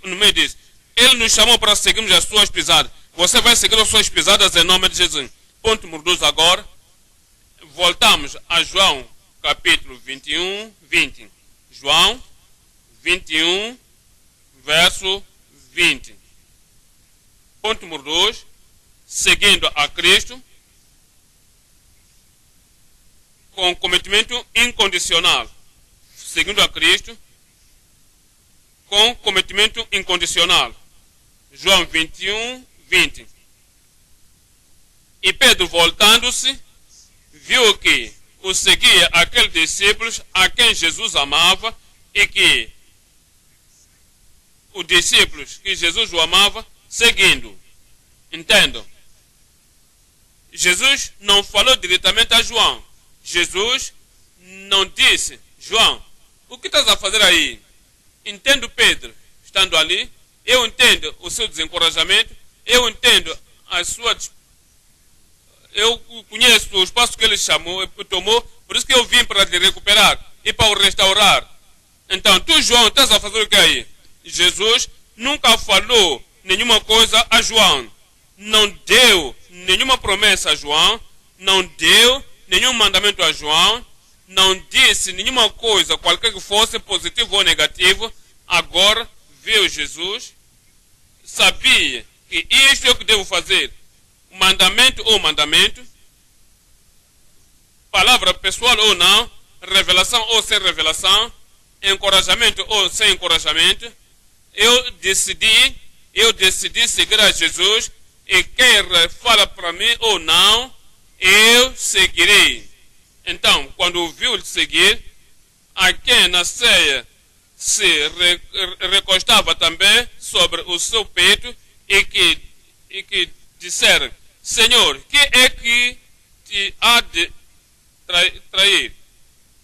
no meio disso? Ele nos chamou para seguirmos as suas pisadas. Você vai seguir as suas pisadas em nome de Jesus. Ponto número 2 agora. Voltamos a João capítulo 21, 20. João 21, verso 20. Ponto número 2. Seguindo a Cristo com cometimento incondicional. Seguindo a Cristo com cometimento incondicional. João 21, 20. E Pedro, voltando-se, viu que o seguia aqueles discípulos a quem Jesus amava e que os discípulos que Jesus o amava, seguindo. Entendo. Jesus não falou diretamente a João. Jesus não disse, João, o que estás a fazer aí? Entendo Pedro, estando ali. Eu entendo o seu desencorajamento. Eu entendo as suas... Eu conheço os passos que ele tomou. Por isso que eu vim para te recuperar e para o restaurar. Então, tu, João, estás a fazer o que aí? Jesus nunca falou nenhuma coisa a João. Não deu nenhuma promessa a João. Não deu nenhum mandamento a João. Não disse nenhuma coisa, qualquer que fosse, positivo ou negativo. Agora viu Jesus, sabia que isto é o que devo fazer. Mandamento ou mandamento, palavra pessoal ou não, revelação ou sem revelação, encorajamento ou sem encorajamento. Eu decidi seguir a Jesus e quer fala para mim ou não, eu seguirei. Então, quando viu seguir, a quem na ceia se recostava também sobre o seu peito e que disseram, Senhor, que é que te há de trair?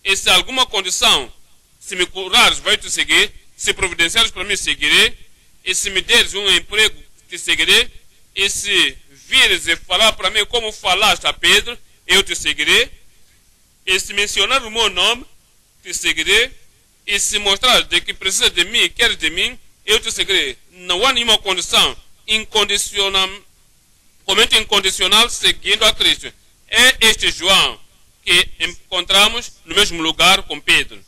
E se alguma condição, se me curares, vai te seguir, se providenciares para mim, seguirei, e se me deres um emprego, te seguirei, e se vires e falar para mim como falaste a Pedro, eu te seguirei, e se mencionar o meu nome, te seguirei, e se mostrar de que precisa de mim, queres de mim, eu te seguirei. Não há nenhuma condição incondicional seguindo a Cristo. É este João que encontramos no mesmo lugar com Pedro.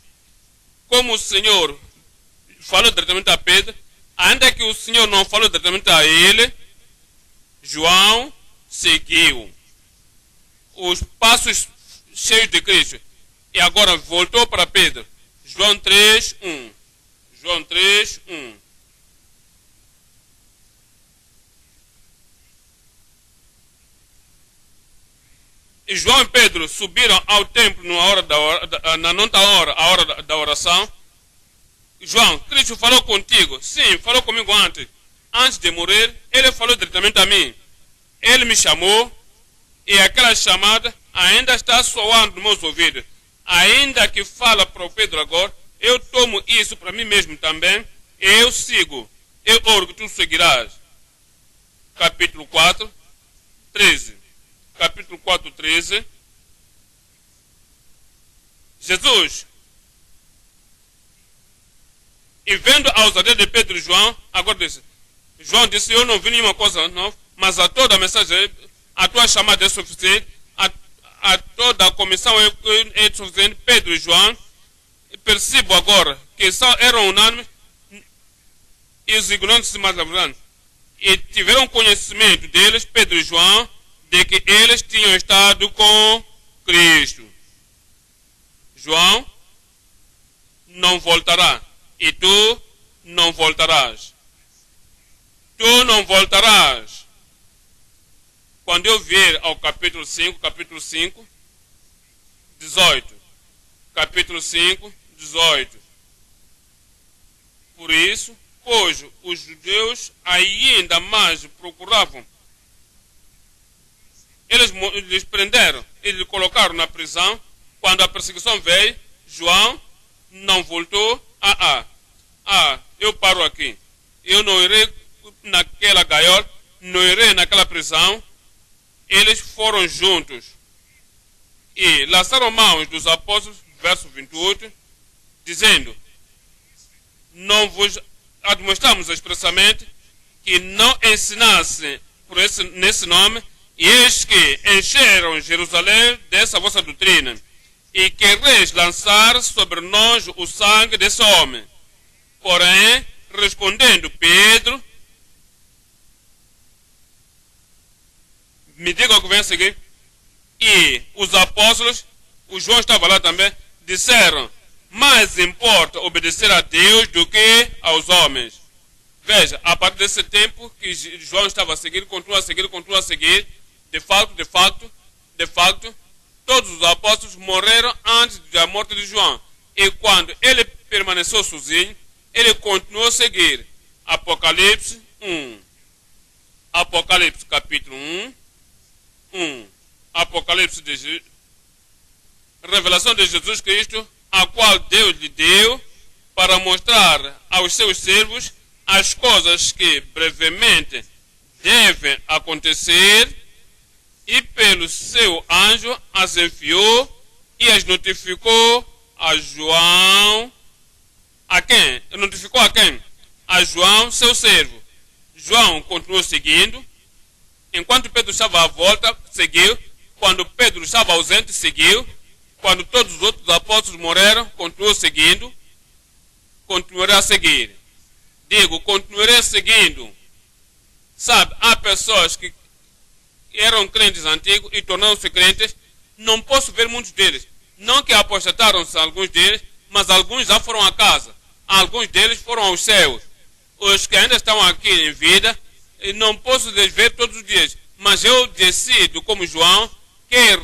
Como o Senhor falou diretamente a Pedro, ainda que o Senhor não falou diretamente a ele, João seguiu os passos cheios de Cristo. E agora voltou para Pedro. João 3, 1. João 3, 1. E João e Pedro subiram ao templo na nona hora, a hora da oração. João, Cristo falou contigo? Sim, falou comigo antes. Antes de morrer, ele falou diretamente a mim. Ele me chamou e aquela chamada ainda está soando nos meus ouvidos. Ainda que fala para o Pedro agora, eu tomo isso para mim mesmo também. Eu sigo. Eu oro, tu seguirás. Capítulo 4, 13. Capítulo 4, 13. Jesus. E vendo a ousadia de Pedro e João, agora disse, João disse, eu não vi nenhuma coisa nova, mas a toda a mensagem, a tua chamada é suficiente, a toda a comissão é suficiente. Pedro e João, percebo agora que eram unânimes e os ignorantes mais lavrados. E tiveram conhecimento deles, Pedro e João, de que eles tinham estado com Cristo. João não voltará e tu não voltarás. Tu não voltarás. Quando eu vier ao capítulo 5, 18. Capítulo 5, 18. Por isso, pois os judeus ainda mais procuravam. Eles prenderam, eles colocaram na prisão. Quando a perseguição veio, João não voltou. Eu paro aqui. Eu não irei naquela gaiola, não irei naquela prisão. Eles foram juntos e lançaram mãos dos apóstolos, verso 28, dizendo: não vos admoestamos expressamente que não ensinassem nesse nome, e eis que encheram Jerusalém dessa vossa doutrina, e quereis lançar sobre nós o sangue desse homem. Porém, respondendo Pedro, me diga o que vem a seguir. E os apóstolos, o João estava lá também, disseram: mais importa obedecer a Deus do que aos homens. Veja, a partir desse tempo que João estava a seguir, continua a seguir, de facto, todos os apóstolos morreram antes da morte de João. E quando ele permaneceu sozinho, ele continuou a seguir. Apocalipse 1. Apocalipse capítulo 1. Apocalipse de revelação de Jesus Cristo, a qual Deus lhe deu para mostrar aos seus servos as coisas que brevemente devem acontecer, e pelo seu anjo as enviou e as notificou a João. A quem? Notificou a quem? A João, seu servo. João continuou seguindo. Enquanto Pedro estava à volta, seguiu. Quando Pedro estava ausente, seguiu. Quando todos os outros apóstolos morreram, continuou seguindo. Continuarei a seguir. Digo, continuarei seguindo. Sabe, há pessoas que eram crentes antigos e tornaram-se crentes. Não posso ver muitos deles. Não que apostataram-se alguns deles, mas alguns já foram a casa. Alguns deles foram aos céus. Os que ainda estão aqui em vida, não posso les ver todos os dias. Mas eu decido, como João, quer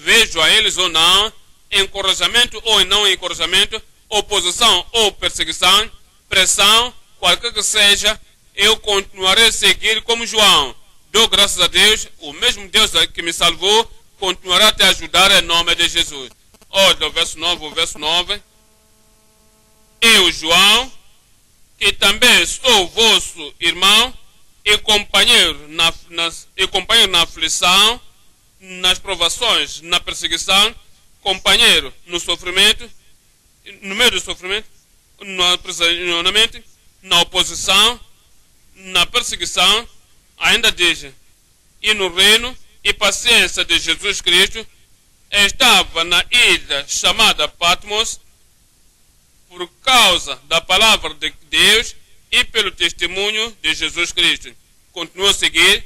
vejo a eles ou não, encorajamento ou não encorajamento, oposição ou perseguição, pressão, qualquer que seja, eu continuarei a seguir como João. Dou graças a Deus, o mesmo Deus que me salvou, continuará a te ajudar em nome de Jesus. Olha o verso 9. Eu, João, que também sou vosso irmão e companheiro na aflição, nas provações, na perseguição, companheiro no sofrimento, no meio do sofrimento, no aprisionamento, na oposição, na perseguição, ainda diz, e no reino e paciência de Jesus Cristo, estava na ilha chamada Patmos, por causa da palavra de Deus e pelo testemunho de Jesus Cristo. Continuou a seguir,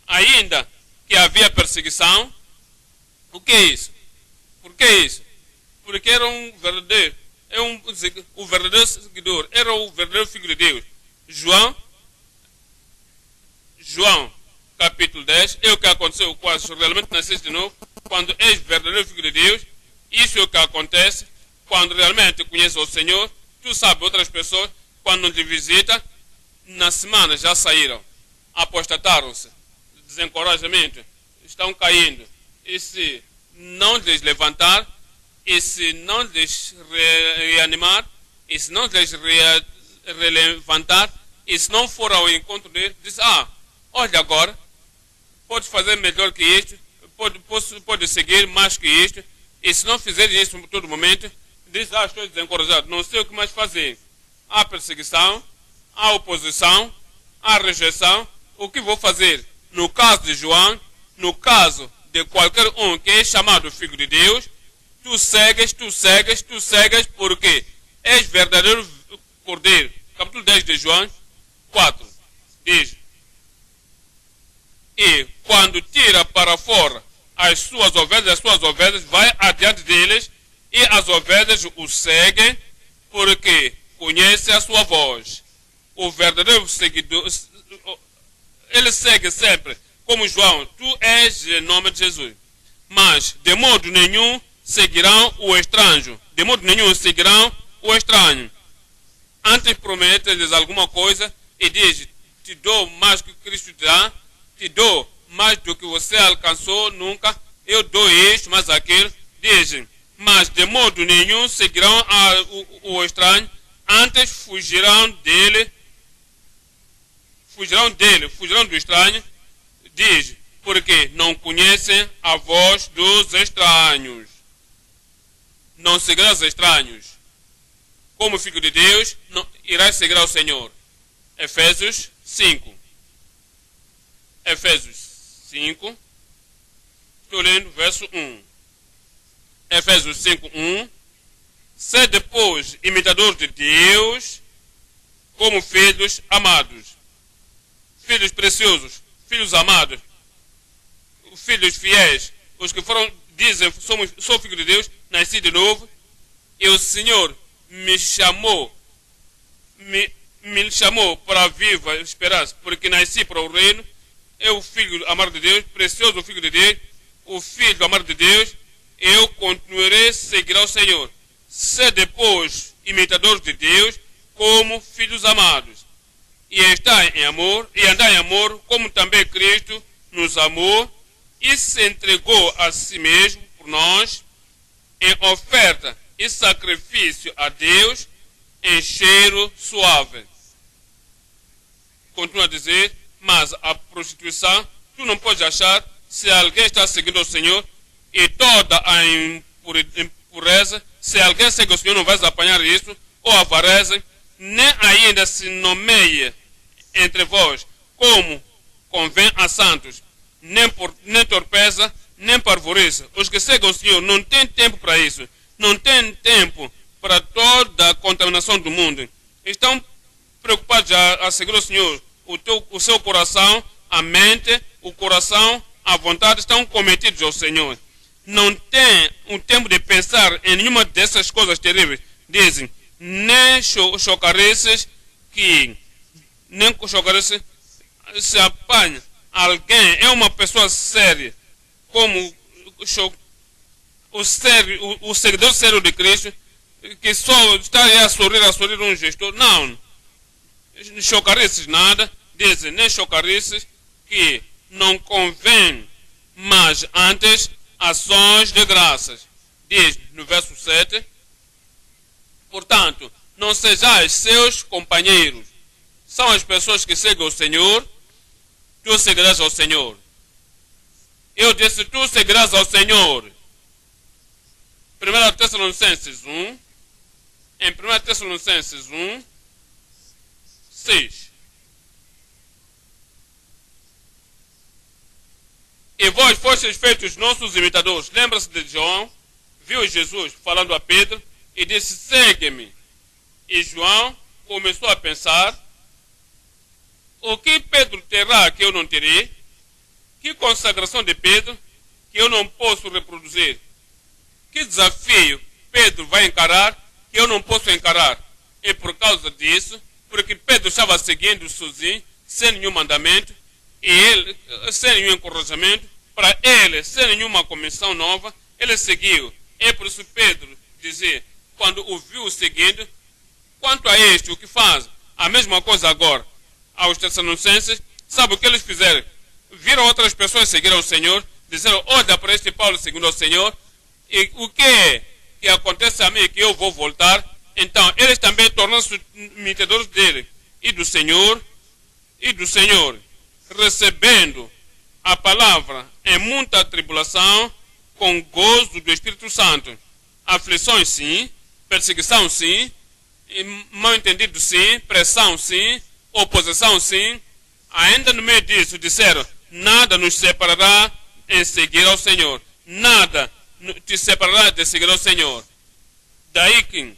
ainda que havia perseguição. O que é isso? Por que isso? Porque era um verdadeiro, o verdadeiro seguidor, era o verdadeiro filho de Deus. João, capítulo 10, é o que aconteceu quando realmente nasceste de novo, quando és verdadeiro filho de Deus. Isso é o que acontece quando realmente conheces o Senhor. Tu sabes, outras pessoas, quando não te visitam, na semana já saíram, apostataram-se, desencorajamento, estão caindo. E se não lhes levantar, e se não lhes reanimar, e se não lhes relevantar, e se não for ao encontro deles, diz: olha agora, pode fazer melhor que isto, pode seguir mais que isto, e se não fizer isso em todo momento, diz: estou desencorajado, não sei o que mais fazer. Há perseguição, há oposição, há rejeição, o que vou fazer? No caso de João, no caso de qualquer um que é chamado filho de Deus, tu segues, porque és verdadeiro cordeiro. Capítulo 10 de João 4 diz: e quando tira para fora as suas ovelhas vai adiante deles, e as ovelhas o seguem, porque conhece a sua voz. o verdadeiro seguidor, ele segue sempre, como João, tu és em nome de Jesus. Mas, de modo nenhum, seguirão o estranho. De modo nenhum, seguirão o estranho. Antes promete-lhes alguma coisa e diz, te dou mais do que Cristo te dá, te dou mais do que você alcançou nunca, eu dou isto, mas aquilo. Dizem, mas de modo nenhum seguirão o estranho, antes fugirão do estranho. Diz, porque não conhecem a voz dos estranhos. Não seguirás estranhos. Como filho de Deus, não, irás seguir ao Senhor. Efésios 5. Efésios 5. Estou lendo verso 1. Efésios 5, 1. Sede, pois, imitadores de Deus, como filhos amados. Filhos preciosos, filhos amados, filhos fiéis, os que dizem, sou filho de Deus, nasci de novo, e o Senhor me chamou para a viva esperança, porque nasci para o reino, eu, o filho amado de Deus, precioso filho de Deus, o filho amado de Deus, eu continuarei a seguir ao Senhor. Ser depois imitadores de Deus, como filhos amados, e estar em amor, e andar em amor, como também Cristo nos amou, e se entregou a si mesmo por nós, em oferta e sacrifício a Deus, em cheiro suave. Continua a dizer, mas a prostituição, tu não podes achar, se alguém está seguindo o Senhor, e toda a impureza, se alguém segue o Senhor, não vais apanhar isso, ou a avareza, nem ainda se nomeia entre vós, como convém a santos, nem torpeza, nem parvorice. Os que seguem o Senhor não têm tempo para isso, não têm tempo para toda a contaminação do mundo. Estão preocupados a seguir o Senhor. O seu coração, a mente, o coração, a vontade estão cometidos ao Senhor. Não tem um tempo de pensar em nenhuma dessas coisas terríveis. Dizem, nem chocareces se apanha alguém, é uma pessoa séria, como o seguidor sério de Cristo, que só está aí a sorrir um gestor. Não chocareces nada, dizem, nem chocareces que não convém, mas antes ações de graças. Diz no verso 7, portanto, não sejais seus companheiros. São as pessoas que seguem o Senhor, tu seguirás ao Senhor. Eu disse, tu seguirás ao Senhor. 1 Tessalonicenses 1, em 1 Tessalonicenses 1, 6. E vós fostes feitos nossos imitadores. Lembra-se de João? Viu Jesus falando a Pedro e disse, segue-me. E João começou a pensar, o que Pedro terá que eu não terei? Que consagração de Pedro que eu não posso reproduzir? Que desafio Pedro vai encarar que eu não posso encarar? E por causa disso, porque Pedro estava seguindo sozinho, sem nenhum mandamento, e ele, sem nenhum encorajamento, para ele, sem nenhuma comissão nova, ele seguiu. É por isso Pedro dizia, quando o viu seguindo, quanto a este, o que faz? A mesma coisa agora. Aos Tessalonicenses, sabe o que eles fizeram? Viram outras pessoas seguir ao Senhor, disseram, olha para este Paulo seguindo ao Senhor, e o que acontece a mim, que eu vou voltar. Então, eles também tornam-se imitadores dele e do Senhor, recebendo a palavra em muita tribulação, com gozo do Espírito Santo. Aflições sim, perseguição sim, mal entendido sim, pressão sim, oposição sim. Ainda no meio disso disseram, nada nos separará em seguir ao Senhor. Nada te separará de seguir ao Senhor. Daí que,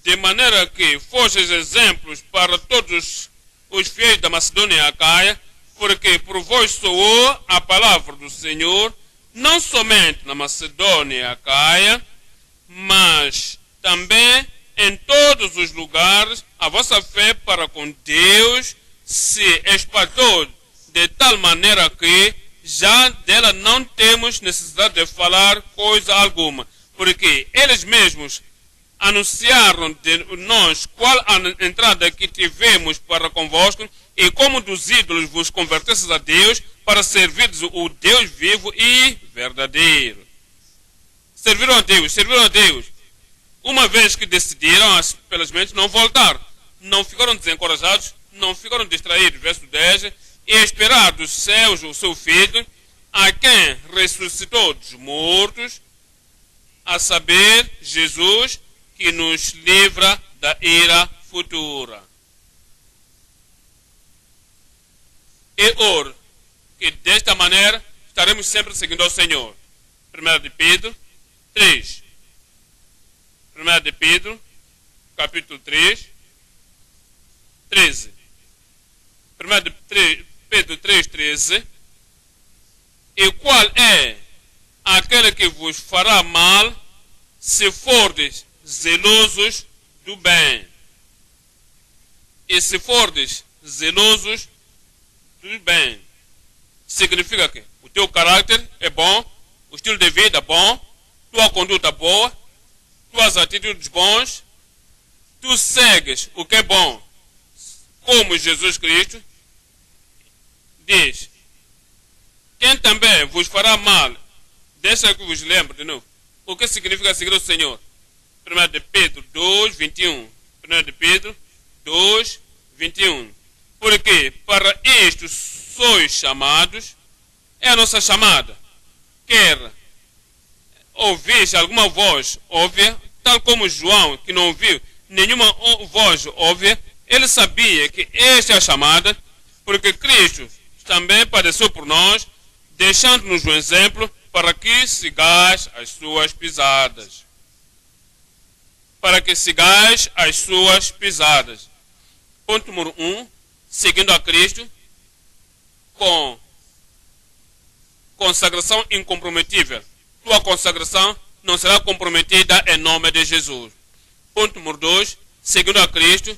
de maneira que fostes exemplos para todos os fiéis da Macedônia e Acaia, porque por vós soou a palavra do Senhor, não somente na Macedônia e Acaia, mas também em todos os lugares a vossa fé para com Deus se espalhou de tal maneira que já dela não temos necessidade de falar coisa alguma, porque eles mesmos anunciaram de nós qual a entrada que tivemos para convosco e como dos ídolos vos convertestes a Deus para servirdes o Deus vivo e verdadeiro. Serviram a Deus. Uma vez que decidiram, simplesmente não voltar. Não ficaram desencorajados, não ficaram distraídos. Verso 10. E esperar dos céus o seu Filho, a quem ressuscitou dos mortos, a saber, Jesus, que nos livra da ira futura. E ora, que desta maneira estaremos sempre seguindo ao Senhor. 1 de Pedro 3. 1 de Pedro, capítulo 3, 13. 1 de Pedro 3, 13. E qual é aquele que vos fará mal se fordes zelosos do bem? E se fordes zelosos do bem, significa que o teu caráter é bom, o estilo de vida é bom, tua conduta boa, tuas atitudes bons, tu segues o que é bom, como Jesus Cristo diz. Quem também vos fará mal, deixa que vos lembre de novo, o que significa seguir o Senhor. 1 de Pedro 2, 21. 1 de Pedro 2, 21. Porque para isto sois chamados, é a nossa chamada. Quer ouviste alguma voz óbvia, tal como João, que não ouviu nenhuma voz óbvia, ele sabia que esta é a chamada, porque Cristo também padeceu por nós, deixando-nos um exemplo para que sigais as suas pisadas. Para que sigais as suas pisadas. Ponto número 1, seguindo a Cristo com consagração incomprometível. Tua consagração não será comprometida em nome de Jesus. Ponto número 2, seguindo a Cristo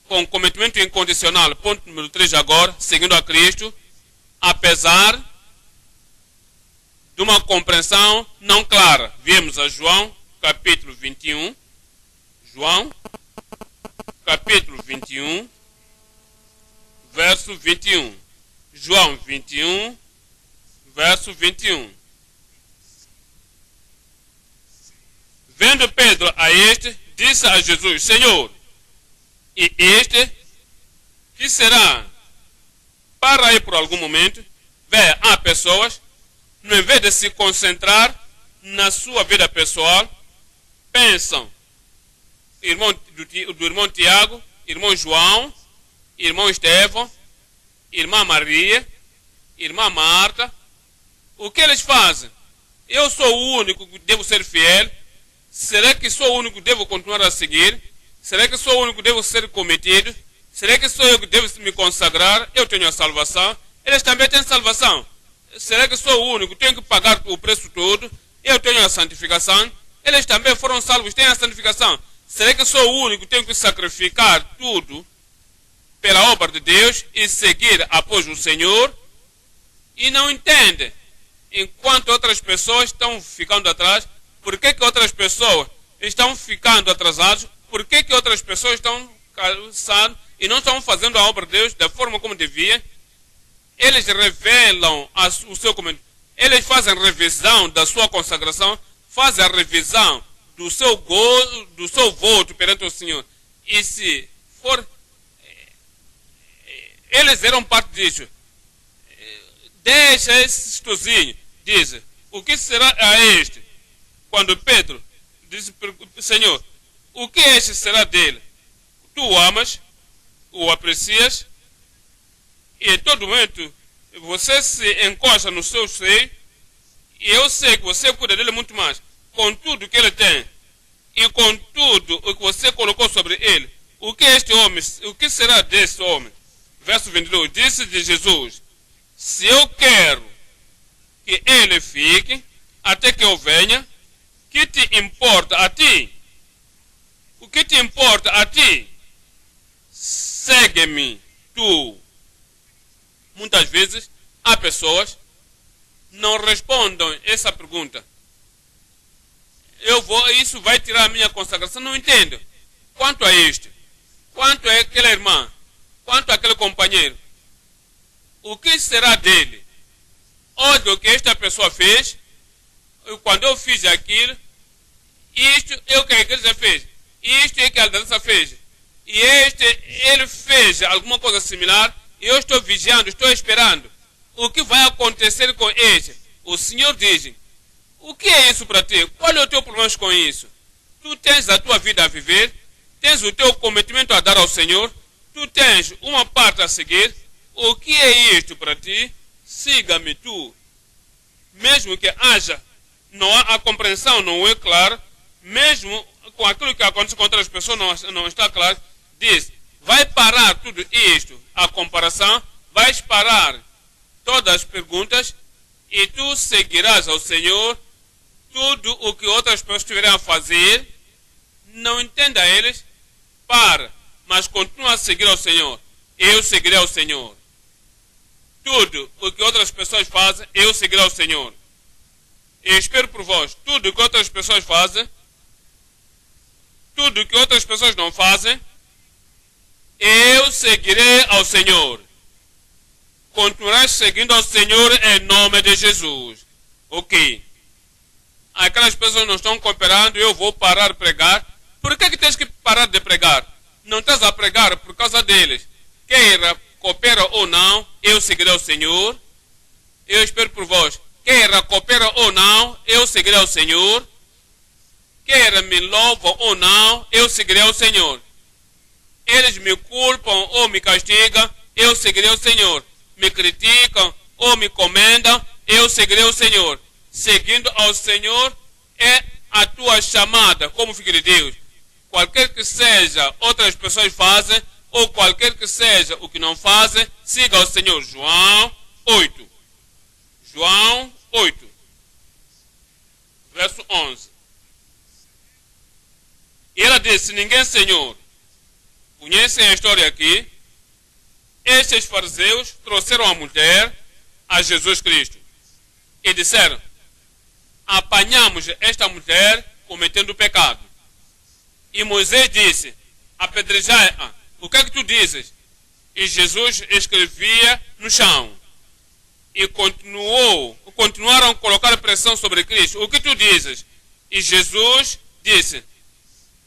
com cometimento incondicional. Ponto número 3 agora, seguindo a Cristo, apesar de uma compreensão não clara. Viemos a João, capítulo 21. João, capítulo 21, verso 21. João 21, verso 21. Vendo Pedro a este, disse a Jesus: Senhor, e este, que será? Para aí por algum momento, vê, há pessoas, no invés de se concentrar na sua vida pessoal, pensam, do irmão Tiago, irmão João, irmão Estevão, irmã Maria, irmã Marta, o que eles fazem? Eu sou o único que devo ser fiel? Será que sou o único que devo continuar a seguir? Será que sou o único que devo ser cometido? Será que sou eu que devo me consagrar? Eu tenho a salvação. Eles também têm salvação. Será que sou o único que tenho que pagar o preço todo? Eu tenho a santificação. Eles também foram salvos, têm a santificação. Será que sou o único que tenho que sacrificar tudo pela obra de Deus e seguir após o Senhor? E não entendem. Enquanto outras pessoas estão ficando atrás, por que outras pessoas estão ficando atrasadas? Por que outras pessoas estão cansadas e não estão fazendo a obra de Deus da forma como devia? Eles revelam o seu comentário. Eles fazem revisão da sua consagração, fazem a revisão do seu voto perante o Senhor. E se for... Eles eram parte disso. Deixa esse estuzinho. Diz, o que será a este? Quando Pedro disse, Senhor, o que este será dele? Tu o amas, o aprecias, e em todo momento você se encosta no seu seio, e eu sei que você cuida dele muito mais, com tudo que ele tem, e com tudo o que você colocou sobre ele. O que este homem, o que será desse homem? Verso 22, disse de Jesus, se eu quero que ele fique até que eu venha, que te importa a ti? O que te importa a ti? Segue-me, tu. Muitas vezes há pessoas que não respondem essa pergunta. Isso vai tirar a minha consagração, não entendo. Quanto a este, quanto a aquela irmã, quanto a aquele companheiro, o que será dele? Olha o que esta pessoa fez, quando eu fiz aquilo, isto é o que a igreja fez, isto é o que a liderança fez, e ele fez alguma coisa similar, e eu estou vigiando, estou esperando. O que vai acontecer com este? O Senhor diz, o que é isso para ti? Qual é o teu problema com isso? Tu tens a tua vida a viver, tens o teu cometimento a dar ao Senhor, tu tens uma parte a seguir. O que é isto para ti? Siga-me tu. Mesmo que haja, a compreensão não é clara, mesmo com aquilo que acontece com outras pessoas não está claro, diz, vai parar tudo isto, a comparação, vais parar todas as perguntas e tu seguirás ao Senhor. Tudo o que outras pessoas estiverem a fazer, não entenda eles, para, mas continua a seguir ao Senhor. Eu seguirei ao Senhor. Tudo o que outras pessoas fazem, eu seguirei ao Senhor. Eu espero por vós. Tudo o que outras pessoas fazem, tudo o que outras pessoas não fazem, eu seguirei ao Senhor. Continuarás seguindo ao Senhor em nome de Jesus. Ok. Aquelas pessoas não estão cooperando, eu vou parar de pregar. Por que tens que parar de pregar? Não estás a pregar por causa deles. Queira coopera ou não, eu seguirei ao Senhor. Eu espero por vós. Queira coopera ou não, eu seguirei ao Senhor. Queira me louvam ou não, eu seguirei ao Senhor. Eles me culpam ou me castigam, eu seguirei ao Senhor. Me criticam ou me comendam, eu seguirei ao Senhor. Seguindo ao Senhor é a tua chamada como filho de Deus. Qualquer que seja outras pessoas fazem, ou qualquer que seja o que não fazem, siga ao Senhor. João 8. João 8. Verso 11. E ela disse, ninguém, Senhor. Conhecem a história aqui? Estes fariseus trouxeram a mulher a Jesus Cristo e disseram, apanhamos esta mulher cometendo pecado. E Moisés disse, apedrejai-a. O que é que tu dizes? E Jesus escrevia no chão. E continuaram a colocar pressão sobre Cristo. O que tu dizes? E Jesus disse,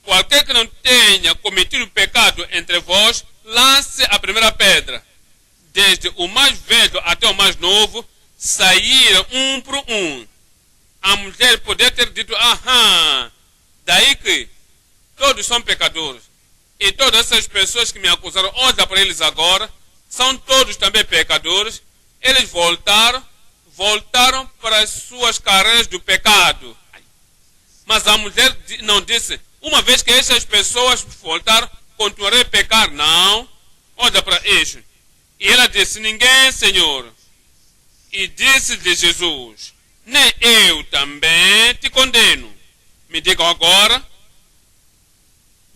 qualquer que não tenha cometido pecado entre vós, lance a primeira pedra. Desde o mais velho até o mais novo, saíram um por um. A mulher poderia ter dito, daí que todos são pecadores. E todas essas pessoas que me acusaram, olha para eles agora, são todos também pecadores. Eles voltaram para as suas carreiras do pecado. Mas a mulher não disse, uma vez que essas pessoas voltaram, continuarei a pecar. Não, olha para isso. E ela disse, ninguém, Senhor. E disse-lhe Jesus, nem eu também te condeno. Me digam agora,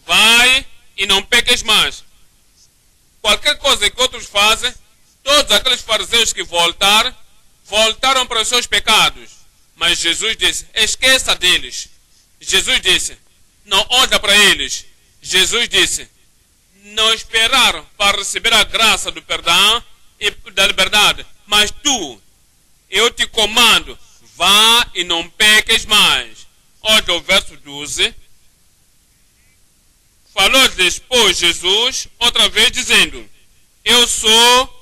vai e não peques mais. Qualquer coisa que outros fazem, todos aqueles fariseus que voltaram para os seus pecados. Mas Jesus disse, esqueça deles. Jesus disse, não olha para eles. Jesus disse, não esperaram para receber a graça do perdão e da liberdade. Mas tu, eu te comando, vá e não peques mais. Olha o verso 12. Falou-lhes, pois, Jesus, outra vez dizendo, eu sou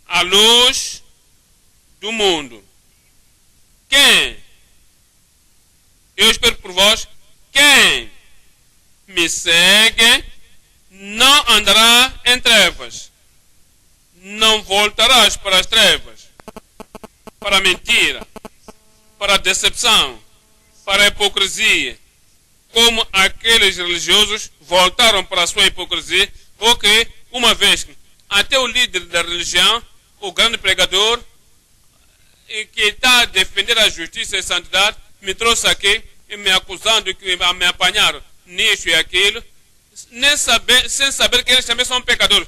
a luz do mundo. Quem? Eu espero por vós, quem me segue não andará em trevas, não voltarás para as trevas, para a mentira, para a decepção, para a hipocrisia, como aqueles religiosos voltaram para a sua hipocrisia, porque uma vez que até o líder da religião, o grande pregador, que está a defender a justiça e a santidade, me trouxe aqui e me acusando que me apanharam. nisso e aquilo, sem saber que eles também são pecadores.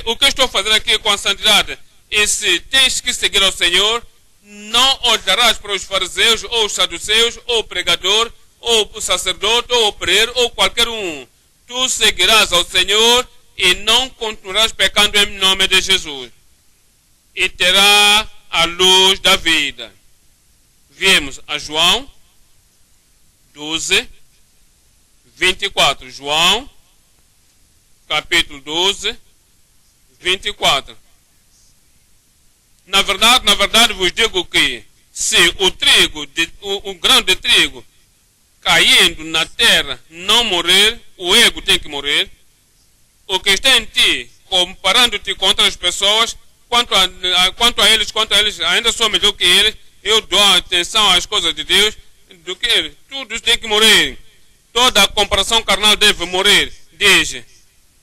O que estou fazendo aqui com a santidade? E se tens que seguir ao Senhor, não olharás para os fariseus, ou os saduceus, ou o pregador, ou o sacerdote, ou o preiro, ou qualquer um. Tu seguirás ao Senhor e não continuarás pecando em nome de Jesus. E terá a luz da vida. Viemos a João 12, 24. João, capítulo 12, 24. Na verdade vos digo que se o grão de trigo caindo na terra não morrer, o ego tem que morrer. O que está em ti, comparando-te com outras pessoas, quanto a eles, ainda sou melhor que eles, eu dou atenção às coisas de Deus do que eles. Tudo tem que morrer. Toda a comparação carnal deve morrer. Diz,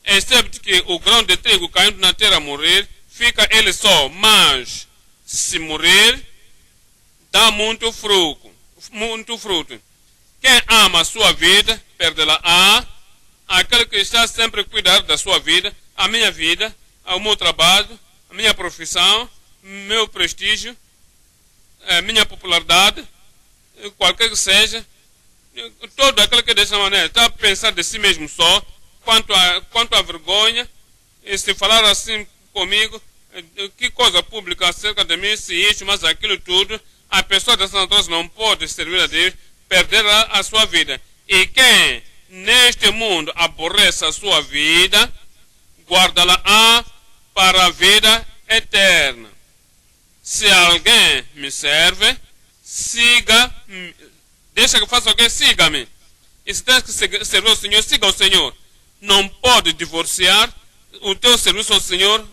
excepto que o grão de trigo caindo na terra morrer, fica ele só, mas se morrer, dá muito fruto. Quem ama a sua vida, perde-la-á. Aquele que está sempre a cuidar da sua vida, a minha vida, o meu trabalho, a minha profissão, meu prestígio, a minha popularidade, qualquer que seja, todo aquele que dessa maneira está a pensar de si mesmo só, quanto à vergonha, e se falar assim comigo, que coisa pública acerca de mim, se isso, mas aquilo tudo, a pessoa dessa natureza não pode servir a Deus, perderá a sua vida. E quem neste mundo aborrece a sua vida, guarda-la para a vida eterna. Se alguém me serve, deixa que faça o que? Siga-me. E se tens que servir ao Senhor, siga o Senhor. Não pode divorciar o teu serviço ao Senhor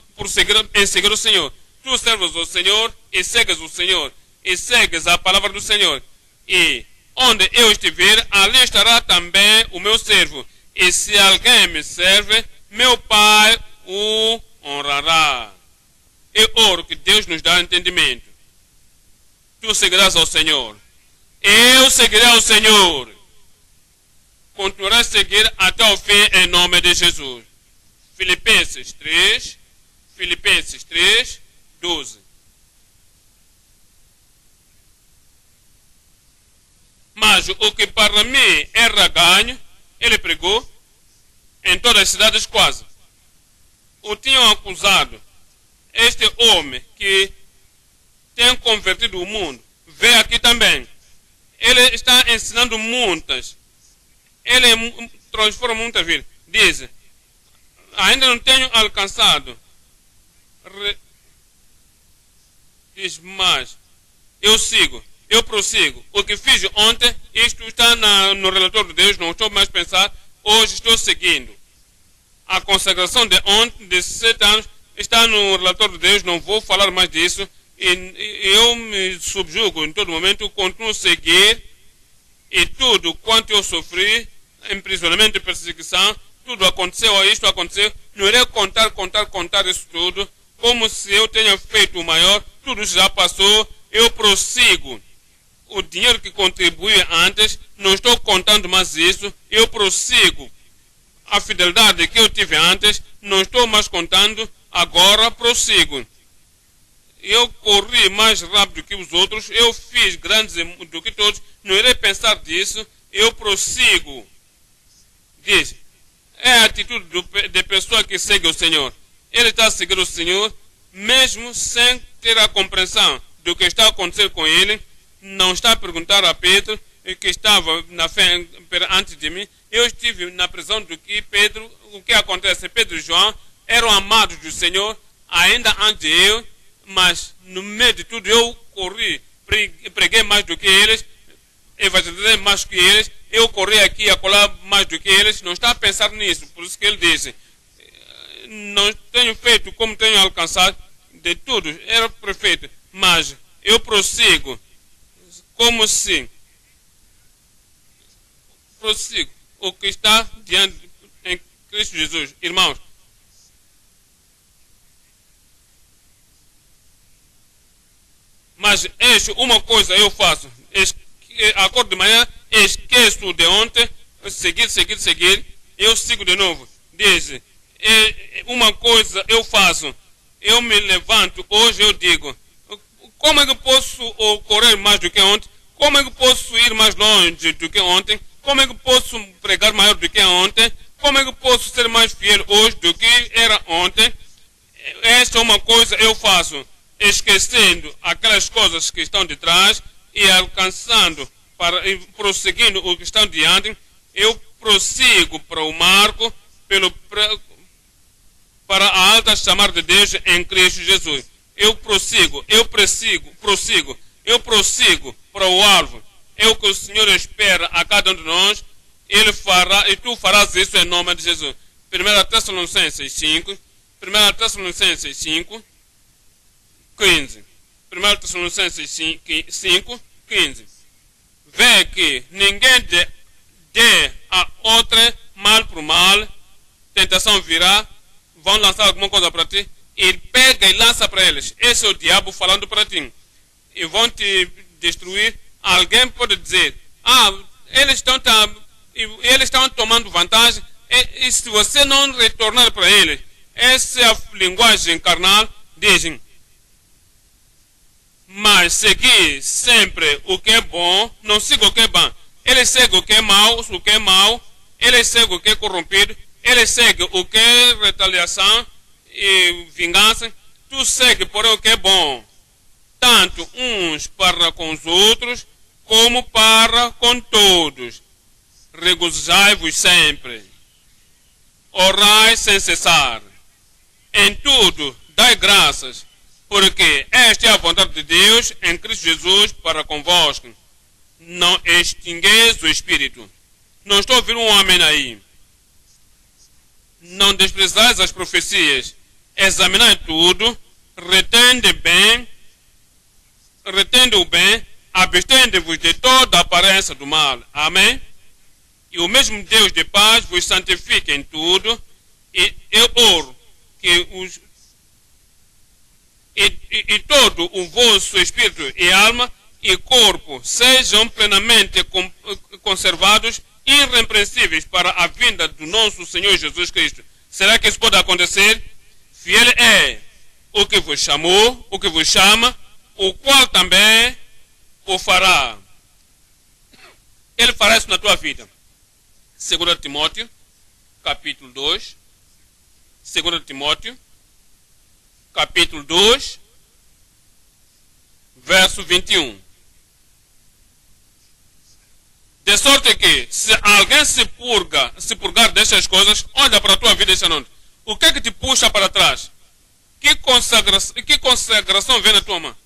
em seguir o Senhor. Tu serves ao Senhor e segues o Senhor. E segues a palavra do Senhor. E onde eu estiver, ali estará também o meu servo. E se alguém me serve, meu Pai o honrará. Eu oro que Deus nos dá entendimento. Tu seguirás ao Senhor. Eu seguirei ao Senhor. Continuarei a seguir até o fim em nome de Jesus. Filipenses 3, 12. Mas o que para mim era ganho, ele pregou em todas as cidades quase. O tinham acusado. Este homem que tem convertido o mundo, vê aqui também. Ele está ensinando muitas. Ele transforma muitas vidas. Diz, ainda não tenho alcançado. Diz, mas eu sigo. Eu prossigo. O que fiz ontem, isto está no relatório de Deus, não estou mais a pensar, hoje estou seguindo. A consagração de ontem, de 7 anos, está no relatório de Deus, não vou falar mais disso. E eu me subjugo em todo momento, continuo a seguir, e tudo quanto eu sofri, aprisionamento e perseguição, tudo aconteceu, isto aconteceu, não irei contar isso tudo, como se eu tenha feito o maior, tudo já passou, eu prossigo. O dinheiro que contribuía antes, não estou contando mais isso, eu prossigo. A fidelidade que eu tive antes, não estou mais contando, agora prossigo. Eu corri mais rápido que os outros, eu fiz grandes do que todos, não irei pensar disso, eu prossigo. Diz, é a atitude de pessoa que segue o Senhor. Ele está a seguir o Senhor, mesmo sem ter a compreensão do que está acontecendo com ele, não está a perguntar a Pedro, que estava na fé antes de mim. Eu estive na prisão do que Pedro, o que acontece? Pedro e João eram amados do Senhor, ainda antes de eu, mas no meio de tudo eu corri, preguei mais do que eles, evangelizei mais do que eles, eu corri aqui e acolá mais do que eles, não está a pensar nisso, por isso que ele disse, não tenho feito como tenho alcançado, de tudo, era perfeito, mas eu prossigo, como se prossigo o que está diante em Cristo Jesus. Irmãos, mas uma coisa eu faço, acordo de manhã, esqueço de ontem, seguir, eu sigo de novo. Diz, uma coisa eu faço, eu me levanto, hoje eu digo, como é que eu posso correr mais do que ontem? Como é que eu posso ir mais longe do que ontem? Como é que eu posso pregar maior do que ontem? Como é que eu posso ser mais fiel hoje do que era ontem? Esta é uma coisa eu faço, esquecendo aquelas coisas que estão de trás e alcançando, e prosseguindo o que está diante, eu prossigo para o marco, para a alta chamada de Deus em Cristo Jesus. Eu prossigo para o alvo. É o que o Senhor espera a cada um de nós. Ele fará, e tu farás isso em nome de Jesus. 1 Tessalonicenses 5, 1 Tessalonicenses 5, 15. 1 Tessalonicenses 5, 15. Vê que ninguém dê a outra mal por mal, tentação virá, vão lançar alguma coisa para ti, e pega e lança para eles. Esse é o diabo falando para ti. E vão te destruir. Alguém pode dizer, eles estão tomando vantagem, e se você não retornar para eles, essa é a linguagem carnal, dizem. Mas seguir sempre o que é bom, não siga o que é bom. Ele segue o que é mau, ele segue o que é corrompido, ele segue o que é retaliação e vingança. Tu segue porém o que é bom, tanto uns para com os outros, como para com todos. Regozijai-vos sempre, orai sem cessar, em tudo dai graças, porque esta é a vontade de Deus em Cristo Jesus para convosco. Não extingueis o Espírito. Não estou ouvindo um amém aí. Não desprezais as profecias. Examinai tudo, retende o bem, abstende-vos de toda a aparência do mal. Amém? E o mesmo Deus de paz vos santifique em tudo, e eu oro que todo o vosso espírito e alma e corpo sejam plenamente conservados, irrepreensíveis para a vinda do nosso Senhor Jesus Cristo. Será que isso pode acontecer? Fiel é o que vos chamou, o que vos chama, o qual também o fará. Ele fará isso na tua vida. 2 Timóteo, capítulo 2. 2 Timóteo, capítulo 2, verso 21. De sorte que, se alguém se purgar destas coisas, olha para a tua vida esta noite. O que é que te puxa para trás? Que consagração vem na tua mão?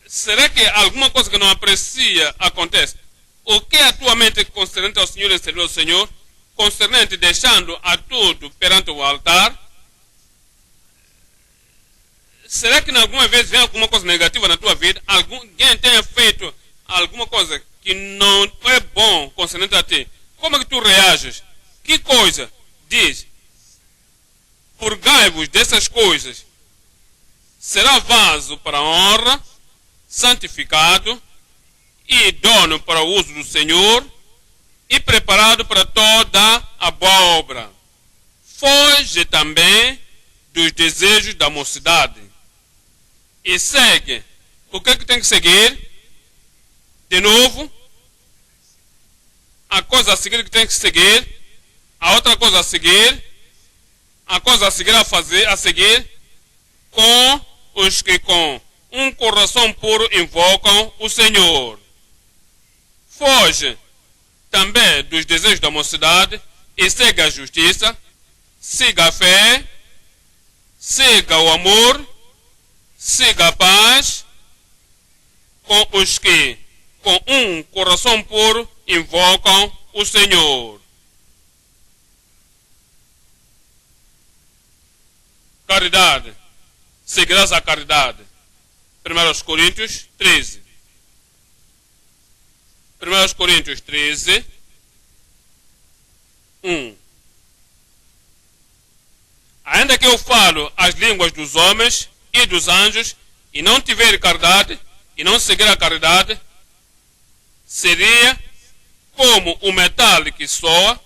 Será que alguma coisa que não aprecia acontece? O que é a tua mente concernente ao Senhor e servir ao Senhor? Concernente deixando a tudo perante o altar? Será que alguma vez vem alguma coisa negativa na tua vida? Alguém tenha feito alguma coisa que não é bom concernente a ti? Como é que tu reages? Que coisa? Diz, purgai-vos dessas coisas. Será vaso para a honra, santificado e idôneo para o uso do Senhor e preparado para toda a boa obra. Foge também dos desejos da mocidade e segue. O que é que tem que seguir? De novo, a coisa a seguir que tem que seguir, a outra coisa a seguir, a coisa a seguir a seguir, com os que com um coração puro invocam o Senhor. Foge também dos desejos da mocidade e segue a justiça, siga a fé, siga o amor, siga a paz, com os que com um coração puro invocam o Senhor. Caridade. Seguirás a caridade. 1 Coríntios 13. 1 Coríntios 13, 1. Ainda que eu falo as línguas dos homens e dos anjos, e não tiver caridade, e não seguir a caridade, seria como o metal que soa,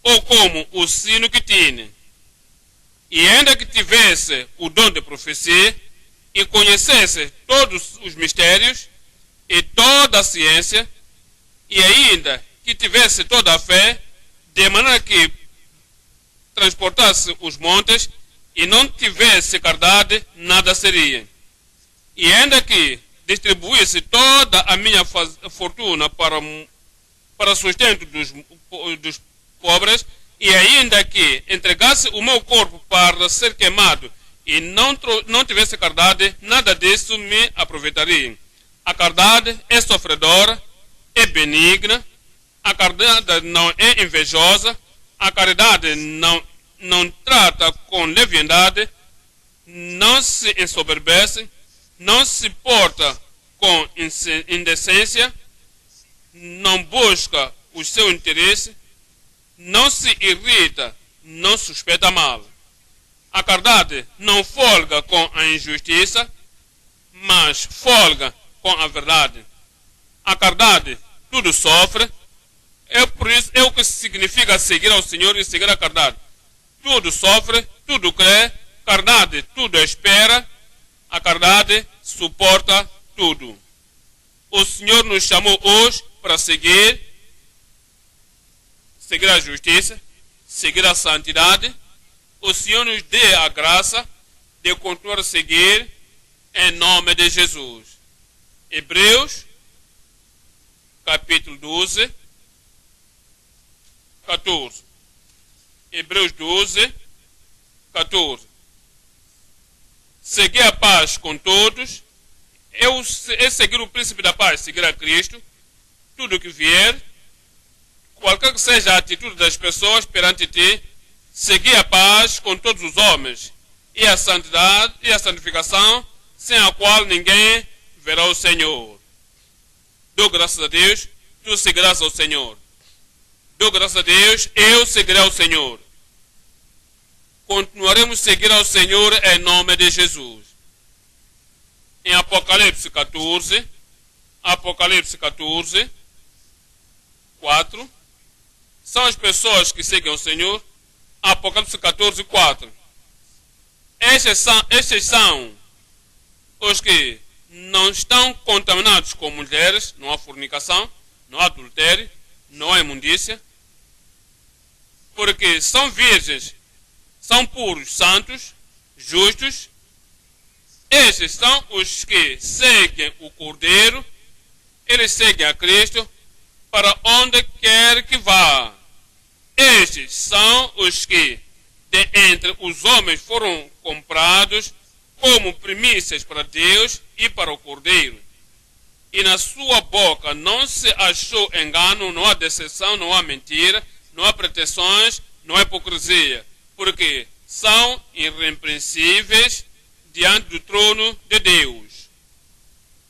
ou como o sino que tine. E ainda que tivesse o dom de profecia, e conhecesse todos os mistérios, e toda a ciência, e ainda que tivesse toda a fé, de maneira que transportasse os montes, e não tivesse caridade, nada seria. E ainda que distribuísse toda a minha fortuna para sustento dos pobres, e ainda que entregasse o meu corpo para ser queimado, e não tivesse caridade, nada disso me aproveitaria. A caridade é sofredora, é benigna, a caridade não é invejosa, a caridade não trata com leviandade, não se ensoberbece, não se porta com indecência, não busca o seu interesse, não se irrita, não suspeita mal. A caridade não folga com a injustiça, mas folga com a verdade. A caridade tudo sofre, é o que significa seguir ao Senhor e seguir a caridade. Tudo sofre, tudo crê, caridade tudo espera, a caridade suporta tudo. O Senhor nos chamou hoje para seguir a justiça, seguir a santidade. O Senhor nos dê a graça de continuar a seguir em nome de Jesus. Hebreus, capítulo 12, 14. Hebreus 12, 14. Seguir a paz com todos é seguir o príncipe da paz, seguir a Cristo. Tudo que vier, qualquer que seja a atitude das pessoas perante ti, seguir a paz com todos os homens e a santidade e a santificação, sem a qual ninguém verá o Senhor. Dou graças a Deus, tu seguirás ao Senhor. Dou graças a Deus, eu seguirei ao Senhor. Continuaremos a seguir ao Senhor em nome de Jesus. Em Apocalipse 14, 4, são as pessoas que seguem ao Senhor. Apocalipse 14, 4. Estes são os que não estão contaminados com mulheres, não há fornicação, não há adultério, não há imundícia, porque são virgens, são puros, santos, justos. Estes são os que seguem o Cordeiro, eles seguem a Cristo para onde quer que vá. Estes são os que, de entre os homens, foram comprados como primícias para Deus e para o Cordeiro. E na sua boca não se achou engano, não há decepção, não há mentira, não há pretensões, não há hipocrisia, porque são irrepreensíveis diante do trono de Deus.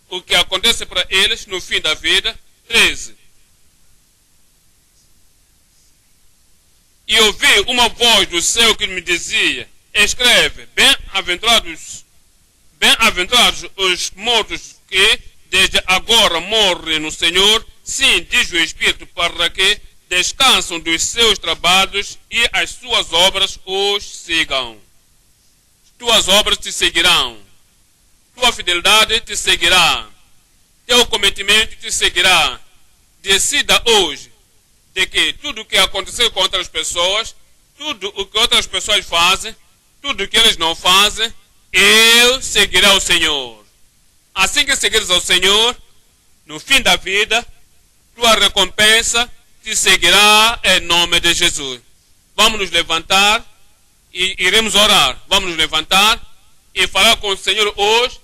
O que acontece para eles no fim da vida. 13. E ouvi uma voz do céu que me dizia: escreve, bem-aventurados os mortos que desde agora morrem no Senhor, sim, diz o Espírito, para que descansam dos seus trabalhos e as suas obras os sigam. Tuas obras te seguirão, tua fidelidade te seguirá, teu cometimento te seguirá. Decida hoje de que tudo o que aconteceu com outras pessoas, tudo o que outras pessoas fazem, tudo o que eles não fazem, eu seguirei ao Senhor. Assim que seguires ao Senhor, no fim da vida, tua recompensa te seguirá em nome de Jesus. Vamos nos levantar e iremos orar. Vamos nos levantar e falar com o Senhor hoje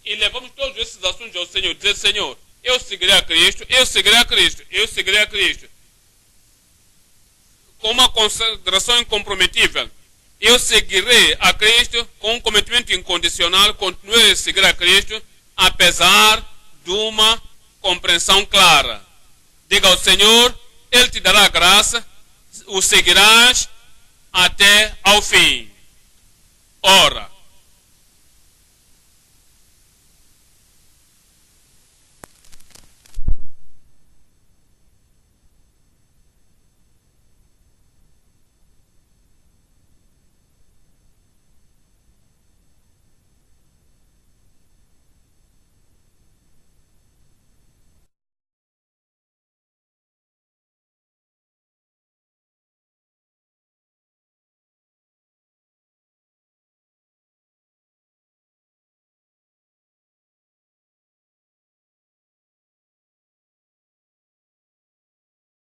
e levamos todos esses assuntos ao Senhor. Dizer: Senhor, eu seguirei a Cristo, eu seguirei a Cristo, eu seguirei a Cristo. Com uma consagração incomprometível. Eu seguirei a Cristo com um cometimento incondicional, continuarei a seguir a Cristo, apesar de uma compreensão clara. Diga ao Senhor, Ele te dará graça, o seguirás até ao fim. Ora,